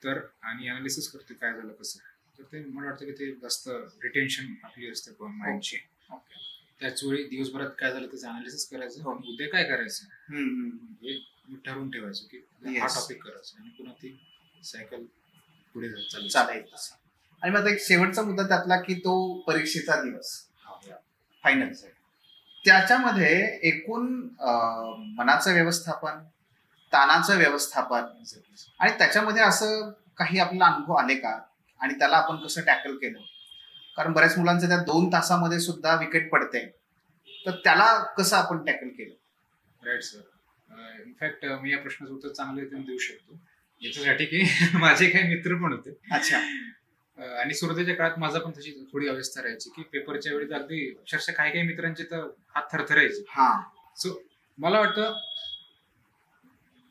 तर आणि अनालिसिस करतोय काय झालं कसं. तर ते मला वाटतं की ते जास्त रिटेन्शन आपली असते माइंडची. ओके. त्याच वेळी दिवसभरात काय झालं त्याचं अनालिसिस करायचं हो. आणि उद्या काय करायचं हम्म. हे मी ठरवून ठेवायचं की हा Yes. टॉपिक करायचं आणि पुन्हा ती सायकल पुढे चालेल. चालेल. आणि मग आता एक शेवटचा मुद्दा त्यातला की तो परीक्षेचा दिवस फायनल, त्याच्यामध्ये एकूण मनाचं व्यवस्थापन, ताणाचं व्यवस्थापन आणि त्याच्यामध्ये असं काही आपल्याला अनुभव आले का आणि त्याला आपण कसं टॅकल केलं? कारण बऱ्याच मुलांचं त्या 2 तासामध्ये सुद्धा विकेट पडते, तर त्याला कसं आपण टॅकल केलं? Right sir. इनफॅक्ट मी या प्रश्नाचं उत्तर चांगल्या रीतीने देऊ शकतो याच्यासाठी की माझे काही मित्र पण होते. अच्छा. आणि सुरुवातीच्या काळात माझा पण तशी थोडी अवस्था राहायची की पेपरच्या वेळी तर अगदी अक्षरशः काही काही मित्रांचे तर हात थरथरायचे. हा. सो मला वाटतं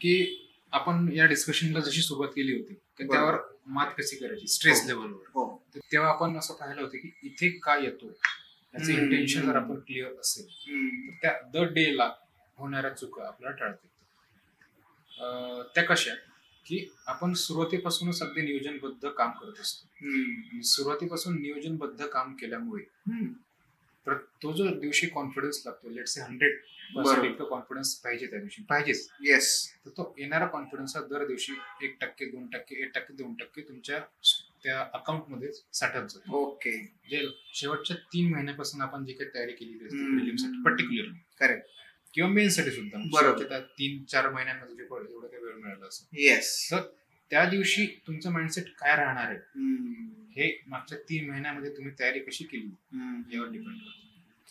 की आपण या डिस्कशनला जशी सुरुवात केली होती की बरोबर. त्यावर मात कशी करायची स्ट्रेस हो. लेवलवर, हो. तर तेव्हा आपण असं पाहिलं होतं की इथे काय येतो याचं हम्म. इंटेन्शन जर आपण क्लिअर असेल हम्म. तर त्या द डे ला होणाऱ्या चुका आपल्याला टाळता येतात. त्या कशा की आपण सुरुवातीपासूनच अगदी नियोजनबद्ध काम करत असतो. हम्म. सुरुवातीपासून नियोजनबद्ध काम केल्यामुळे हम्म. तो जो दिवशी कॉन्फिडन्स लागतो लेट्स से 100% बरोबर. इतकं कॉन्फिडन्स पाहिजे त्या दिवशी पाहिजेच. येस. तर तो येणारा कॉन्फिडन्स हा दर दिवशी 1%, 2%, 1%, 2% तुमच्या त्या अकाउंट मध्ये साठत जातो. ओके. जे शेवटच्या 3 महिन्यापासून आपण जे काही तयारी केलेली असते हम्म. प्रिलिमसाठी पर्टिक्युलरली करेक्ट. किंवा मेन्ससाठी सुद्धा बरोबर. शेवटच्या 3-4 महिन्यांमध्ये जे एवढं काही वेळ मिळाला असेल येस. तर त्या दिवशी तुमचं माइंडसेट काय राहणार आहे हम्म. हे मागच्या 3 महिन्यामध्ये तुम्ही तयारी कशी केली हम्म. यावर डिपेंड करतो.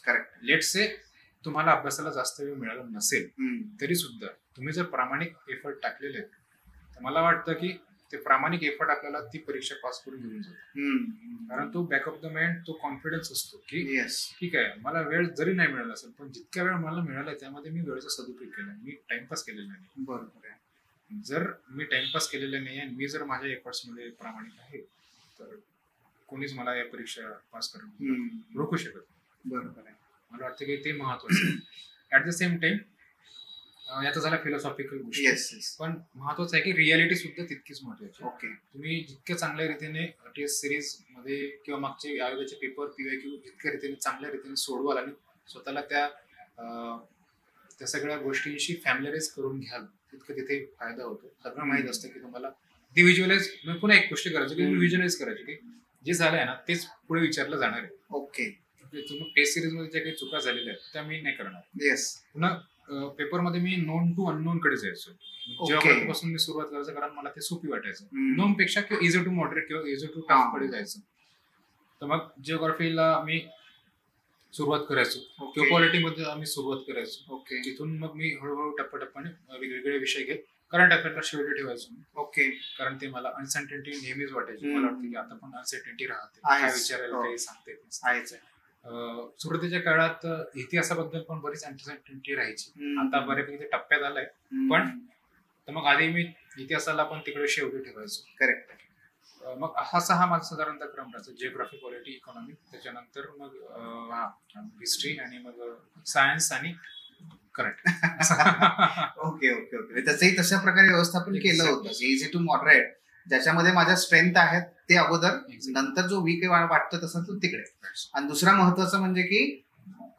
करेक्ट. लेट्स से तुम्हाला अभ्यासाला जास्त वेळ मिळाला नसेल हम्म. तरी सुद्धा तुम्ही जर प्रामाणिक एफर्ट टाकलेले आहेत तर मला वाटतं की ते प्रामाणिक एफर्ट आपल्याला ती परीक्षा पास करून घेऊन जातो. हम्म. कारण तो बॅक ऑफ द माइंड तो कॉन्फिडन्स असतो की येस. ठीक आहे मला वेळ जरी नाही मिळाला असेल पण जितक्या वेळ मला मिळाला त्यामध्ये मी वेळेचा सदुपयोग केला, मी टाइमपास केलेला नाही. बरोबर आहे. जर मी टाइमपास केलेला नाही आणि मी जर माझ्या एफर्ट्समध्ये प्रामाणिक आहे तर कोणीच मला या परीक्षा पास करून हम्म. रोखू शकत नाही. बरोबर आहे. मला वाटतं की ते महत्वाचं आहे. ऍट द सेम टाइम याचा झाला फिलॉसॉफिकल गोष्ट, येस. येस. पण महत्वाचं आहे की रियालिटी सुद्धा तितकीच महत्वाची. ओके. तुम्ही जितक्या चांगल्या रीतीने टेस्ट सिरीज मध्ये किंवा मागचे आयोगाचे पेपर PYQ जितक्या रीतीने चांगल्या रीतीने सोडवाल आणि स्वतःला त्या सगळ्या गोष्टींशी फॅमिलिअराइज करून घ्याल तितकं तिथे फायदा होतो. सगळं माहित असतं की तुम्हाला ते व्हिज्युअलाइज पुन्हा एक गोष्ट करायची की व्हिज्युअलाइज करायची की जे झालंय ना तेच पुढे विचारलं जाणार आहे. ओके. तुम्ही टेस्ट सिरीज मध्ये ज्या काही चुका झालेल्या आहेत त्या मी नाही करणार. येस. पुन्हा पेपरमध्ये मी नोन टू अननोन कडे जायचो जेव्हापासून मी सुरुवात करायचं कारण मला ते सोपी वाटायचं. नोन पेक्षा किंवा इझी टू मॉडरेट किंवा इझी टू टफ कडे जायचं. तर मग जिओग्राफीला मी सुरुवात करायचो किंवा पॉलिटीमध्ये आम्ही सुरुवात करायचो. ओके. तिथून मग मी हळूहळू टप्प्याटप्प्याने वेगवेगळे विषय घेत करंट अफेअरला शेवटी ठेवायचो. ओके. कारण ते मला अनसर्टेनिटी नेहमीच वाटायची. मला वाटतं की आता पण अनसर्टेनिटी राहते, आहेच. काय विचारायला काही सांगता येत नाही. आहेच आहे. सुरुवातीच्या काळात इतिहासाबद्दल पण बरीच अनसर्टेनिटी राहायची. आता बऱ्यापैकी ते टप्प्यात आलाय पण तर मग आधी मी इतिहासाला पण तिकडे शेवटी ठेवायचो. करेक्ट. मग हा माझा साधारणतः क्रम राहायचा. जिओग्राफी, पॉलिटी, इकॉनॉमी, त्याच्यानंतर मग हिस्ट्री आणि मग सायन्स आणि करंट. ओके. ओके. ओके. त्याचंही तशा प्रकारे व्यवस्थापन केलं होतं इझी टू मॉडरेट, ज्याच्यामध्ये माझ्या स्ट्रेंथ आहेत ते अगोदर, नंतर जो वीक वाटतं तसं तो तिकडे. आणि दुसरा महत्वाचं म्हणजे की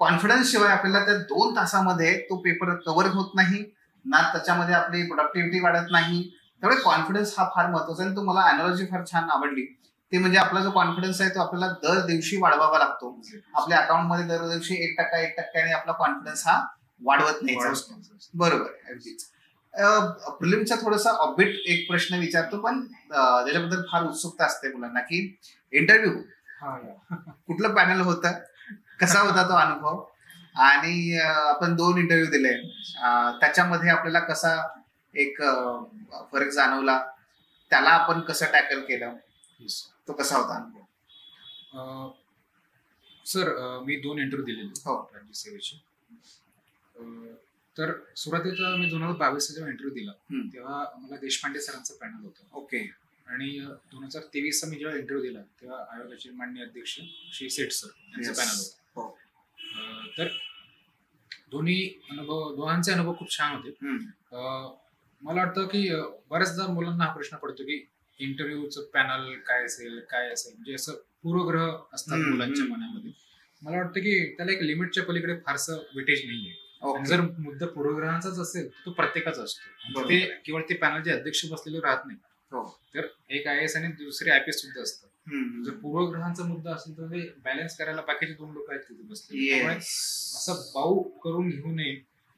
कॉन्फिडन्स शिवाय आपल्याला त्या 2 तासामध्ये तो पेपर कव्हर होत नाही ना, त्याच्यामध्ये आपली प्रोडक्टिव्हिटी वाढत नाही. त्यामुळे कॉन्फिडन्स हा फार महत्वाचा आहे. तो मला अॅनॉलॉजी फार छान आवडली. ते म्हणजे आपला जो कॉन्फिडन्स आहे तो आपल्याला दर दिवशी वाढवावा लागतो. आपल्या अकाउंटमध्ये दर दिवशी 1% 1% आपला कॉन्फिडन्स हा वाढवत न्यायचा असतो. बरोबर आहे, अगदीच. प्रिलिमचा थोडासा ऑबिट एक प्रश्न विचारतो, पण त्याच्याबद्दल फार उत्सुकता असते मुलांना, की इंटरव्ह्यू कुठलं पॅनल होतं, कसा होता तो अनुभव, आणि आपण 2 इंटरव्ह्यू दिले, त्याच्यामध्ये आपल्याला कसा एक फरक जाणवला, त्याला आपण कसं टॅकल केलं, तो कसा होता अनुभव? सर मी 2 इंटरव्ह्यू दिलेले हो. राज्यसेवेचे. तर सुरुवातीला मी 2022 जेव्हा इंटरव्ह्यू दिला तेव्हा मला देशपांडे सरांचं पॅनल होतं. ओके. आणि 2023 मी जेव्हा इंटरव्ह्यू दिला तेव्हा आयोगाचे माननीय अध्यक्ष श्री सेठ सर यांचं पॅनल होतं. तर दोघांचे अनुभव खूप छान होते. मला वाटतं की बऱ्याचदा मुलांना हा प्रश्न पडतो की इंटरव्ह्यूचं पॅनल काय असेल म्हणजे असं पूर्वग्रह असतात मुलांच्या मनामध्ये. मला वाटतं की त्याला एक लिमिटच्या पलीकडे फारसं वेटेज नाहीये. जर मुद्दा पूर्वग्रहांचाच असेल तर तो प्रत्येकाचा असतो. ते केवळ ते पॅनलचे अध्यक्ष बसलेले राहत नाही, तर एक IAS आणि दुसरे IPS सुद्धा असतात. जर पूर्वग्रहांचा मुद्दा असेल तर ते बॅलन्स करायला बाकीचे 2 लोक आहेत तिथे बसले. त्यामुळे असं बाऊ करून घेऊ नये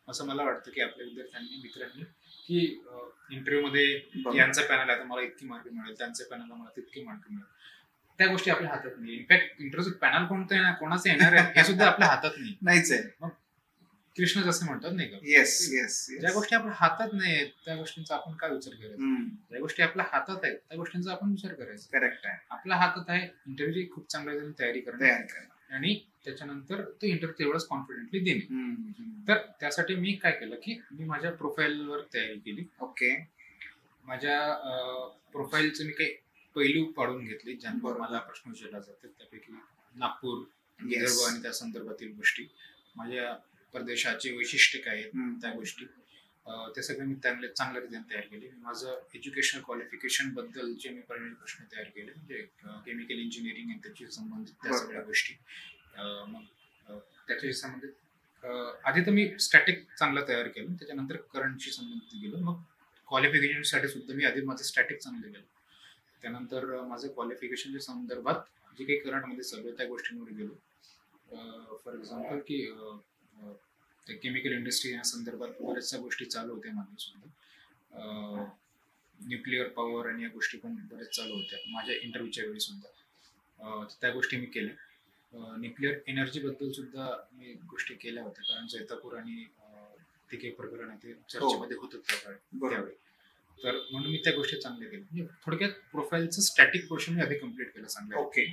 असं मला वाटतं की आपल्या विद्यार्थ्यांनी मित्रांनी, की इंटरव्ह्यू मध्ये यांचा पॅनल आहे तर मला इतकी मार्क मिळेल, त्यांचे पॅनल मला तितकी मार्क मिळेल, त्या गोष्टी आपल्या हातात नाही. इनफॅक्ट इंटरव्ह्यू पॅनल कोणाचं येणार आहे हे सुद्धा आपल्या हातात नाहीच आहे. मग कृष्ण जसं म्हणतात नाही का, ज्या गोष्टी आपल्या हातात नाही आहेत त्या गोष्टींचा आपण काय विचार करायचा, ज्या गोष्टी आपल्या हातात आहेत त्या गोष्टींचा आपण विचार करायचा. करेक्ट आहे. आपल्या हातात आहे इंटरव्ह्यूची खूप चांगल्या तयारी करणं आणि त्याच्यानंतर तो इंटरव्ह्यू तेवढंच कॉन्फिडेंटली देणे. तर त्यासाठी मी काय केलं की मी माझ्या प्रोफाईलवर तयारी केली. ओके. माझ्या प्रोफाईलचे मी काही पैलू पाडून घेतले ज्यांवर मला प्रश्न विचारला जातात. त्यापैकी नागपूर, विदर्भ आणि त्या संदर्भातील गोष्टी, माझ्या प्रदेशाचे वैशिष्ट्य काय आहेत त्या गोष्टी, ते सगळे मी चांगल्या रीतीने तयार केले. माझं एज्युकेशनल क्वालिफिकेशन बद्दलचे मी प्रश्न तयार केले, म्हणजे केमिकल इंजिनिअरिंग आणि त्याची संबंधित त्या सगळ्या गोष्टी. मग त्याच्याशी संबंधित आधी तर मी स्टॅटिक चांगलं तयार केलं, त्याच्यानंतर करंटशी संबंधित गेलो. मग क्वालिफिकेशनसाठी सुद्धा मी आधी माझं स्टॅटिक चांगलं केलं, त्यानंतर माझं क्वालिफिकेशनच्या संदर्भात जे काही करंटमध्ये चालू आहे त्या गोष्टींवर गेलो. फॉर एक्झाम्पल की ते केमिकल इंडस्ट्री या संदर्भात बऱ्याचशा गोष्टी चालू होत्या माझ्या सुद्धा. न्यूक्लिअर पॉवर आणि या गोष्टी पण बऱ्याच चालू होत्या माझ्या इंटरव्ह्यूच्या वेळी सुद्धा. त्या गोष्टी मी केल्या. न्यूक्लिअर एनर्जी बद्दल सुद्धा मी गोष्टी केल्या होत्या, कारण जैतापूर आणि ते काही प्रकरण ते चर्चेमध्ये होत त्यावेळी. तर म्हणून मी त्या गोष्टी चांगल्या केल्या. म्हणजे थोडक्यात प्रोफाईलचं स्टॅटिक पोर्शन मी आधी कम्प्लीट केलं चांगलं. ओके.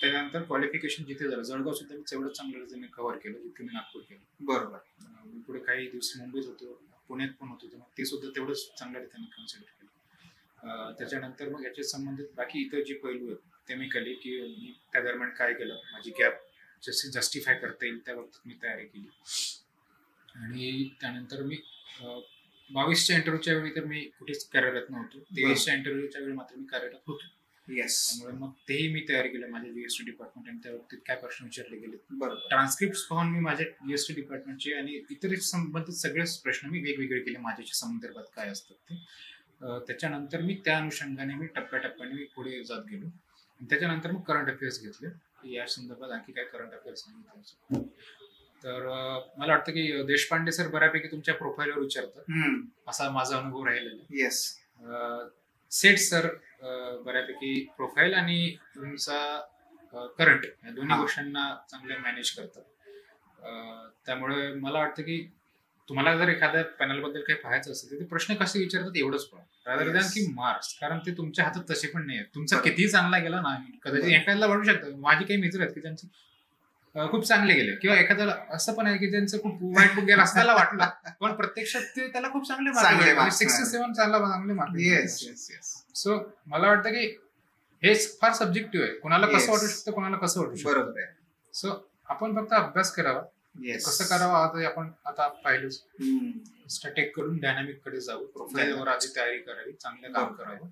त्यानंतर क्वालिफिकेशन जिथे झालं, जळगाव सुद्धा मी तेवढं चांगलं रीतीने कव्हर केलं जितकं मी नागपूर केलं. बरोबर. मी पुढे काही दिवस मुंबईत होतो, पुण्यात पण होतो, मग ते सुद्धा तेवढंच चांगल्या रीतीने कन्सिडर केलं. त्याच्यानंतर मग याच्या संबंधित बाकी इतर जे पैलू आहेत ते मी केले, की मी त्या दरम्यान काय केलं, माझी गॅप जशी जस्टिफाय करता येईल त्या बाबतीत मी तयारी केली. आणि त्यानंतर मी 22च्या इंटरव्ह्यूच्या वेळी तर मी कुठेच कार्यरत नव्हतो. 23च्या इंटरव्ह्यूच्या वेळी मात्र मी कार्यरत होतो. त्यामुळे मग तेही मी तयारी केलं माझ्या GST डिपार्टमेंट आणि त्या बाबतीत काय प्रश्न विचारले गेले. बरोबर. ट्रान्स्क्रिप्ट पाहून मी माझ्या GST डिपार्टमेंटचे आणि इतर संबंधित सगळेच प्रश्न मी वेगवेगळे केले, माझ्याच्या संदर्भात काय असतात ते. त्याच्यानंतर मी त्या अनुषंगाने मी टप्प्याटप्प्याने मी पुढे जात गेलो. त्याच्यानंतर मग करंट अफेअर्स घेतले, या संदर्भात आणखी काय करंट अफेअर्स सांगितलं. तर मला वाटतं की देशपांडे सर बऱ्यापैकी तुमच्या प्रोफाईलवर विचारतात असा माझा अनुभव राहिलेला. येस. सेठ सर बऱ्यापैकी प्रोफाईल आणि तुमचा करंट या दोन्ही गोष्टींना चांगले मॅनेज करतात. त्यामुळे मला वाटतं की तुम्हाला जर एखाद्या पॅनल बद्दल काही पाहायचं असेल तर ते प्रश्न कसे विचारतात एवढंच पहा, रादर दॅन की मार्क्स, कारण ते तुमच्या हातात तसे पण नाही आहेत. तुमचा कितीही चांगला गेला ना, कदाचित एखाद्याला वाटू शकतं. माझे काही मित्र आहेत की त्यांचे खूप चांगले गेले, किंवा एखाद्याला असं पण आहे की त्यांचं खूप वाईट बुक गेला असं त्याला वाटलं, पण प्रत्यक्षात ते त्याला खूप चांगले मार्क, 67 चांगले मार्क. सो मला वाटतं की हे फार सब्जेक्टिव्ह आहे, कोणाला कसं वाटू शकतं, कोणाला कसं वाटू शकतं. बरोबर आहे. सो आपण फक्त अभ्यास करावा, कसं करावं आपण आता पाहिलंच. स्टॅटिक कडून डायनामिक कडे जाऊ, प्रोफाईलवर आधी तयारी करावी, चांगलं काम करावं.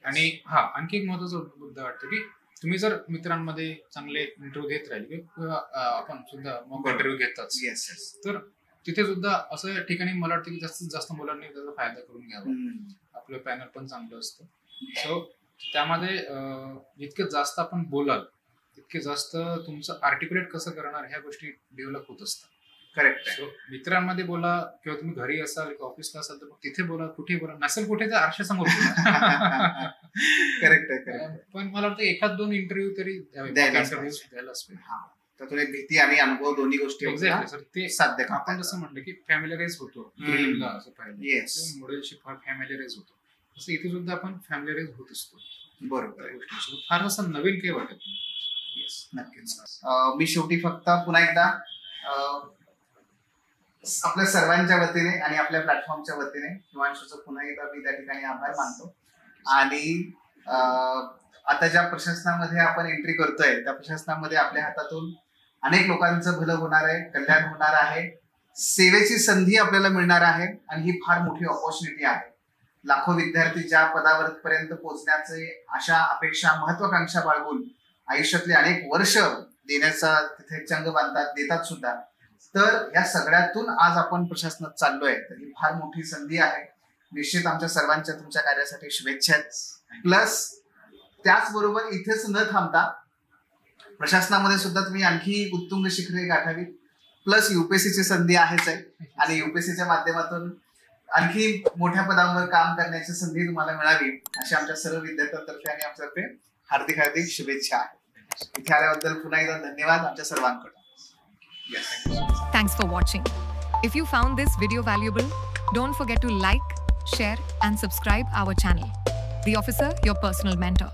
आणि आणखी एक महत्वाचा मुद्दा वाटतं की तुम्ही जर मित्रांमध्ये चांगले इंटरव्ह्यू घेत राहिले, किंवा आपण सुद्धा मॉक इंटरव्ह्यू घेतात, तर तिथे सुद्धा असं ठिकाणी मला वाटतं की जास्तीत जास्त मुलांनी त्याचा फायदा करून घ्यावा. आपलं पॅनल पण चांगलं असतं. सो त्यामध्ये जितके जास्त आपण बोलाल तितके जास्त तुमचं आर्टिक्युलेट कसं करणार ह्या गोष्टी डेव्हलप होत असतात. करेक्ट आहे. So, मित्रांमध्ये बोला किंवा तुम्ही घरी असाल किंवा ऑफिसला असाल तर तिथे बोला, कुठे बोला, नसेल कुठे तर आरशासमोर बोला. करेक्ट आहे, करेक्ट आहे. पण मला वाटतं एखाद 2 इंटरव्ह्यू तरी द्यायलाच द्यायलाच पाहिजे. हा, त्यातून एक भीती आणि अनुभव दोन्ही गोष्टी एक्झॅक्टली सर. ते साध्य आपण जसं म्हटलं की फॅमिलीराईज होतो प्रिलिमला असं पाहिलं, येस, मॉडेलशी फार फॅमिलीराईज होतो, तसं इथे सुद्धा आपण फॅमिलीराईज होत असतो बरोबर त्या गोष्टीसोबत. फार असं नवीन काही वाटत नाही. येस, नक्कीच. मी शेवटी फक्त पुन्हा एकदा आपल्या सर्वांच्या वतीने आणि आपल्या प्लॅटफॉर्मच्या वतीने हिमांशूचं पुन्हा एकदा मी त्या ठिकाणी आभार मानतो. आणि आता ज्या प्रशासनामध्ये आपण एंट्री करतोय त्या प्रशासनामध्ये आपल्या हातातून अनेक लोकांचं भलं होणार आहे, कल्याण होणार आहे, सेवेची संधी आपल्याला मिळणार आहे आणि ही फार मोठी ऑपॉर्च्युनिटी आहे. लाखो विद्यार्थी ज्या पदावर पर्यंत पोहोचण्याचे आशा, अपेक्षा, महत्वाकांक्षा बाळगून आयुष्यातले अनेक वर्ष देण्याचा तिथे चंग बांधतात, देतात सुद्धा. तर या सगळ्यातून आज आपण प्रशासनात चाललोय, तर ही फार मोठी संधी आहे. निश्चित आमच्या सर्वांच्या तुमच्या कार्यासाठी शुभेच्छा आहेत. प्लस त्याचबरोबर इथेच न थांबता प्रशासनामध्ये सुद्धा तुम्ही आणखी उत्तुंग शिखरे गाठावी. प्लस युपीएससीची संधी आहेच आहे आणि युपीएससीच्या माध्यमातून आणखी मोठ्या पदांवर काम करण्याची संधी तुम्हाला मिळावी अशी आमच्या सर्व विद्यार्थ्यांतर्फे आणि आमच्यातर्फे हार्दिक हार्दिक शुभेच्छा आहेत. इथे आल्याबद्दल पुन्हा एकदा धन्यवाद आमच्या सर्वांकडून. Thanks for watching. If you found this video valuable, don't forget to like, share and subscribe our channel. The Officer, your personal mentor.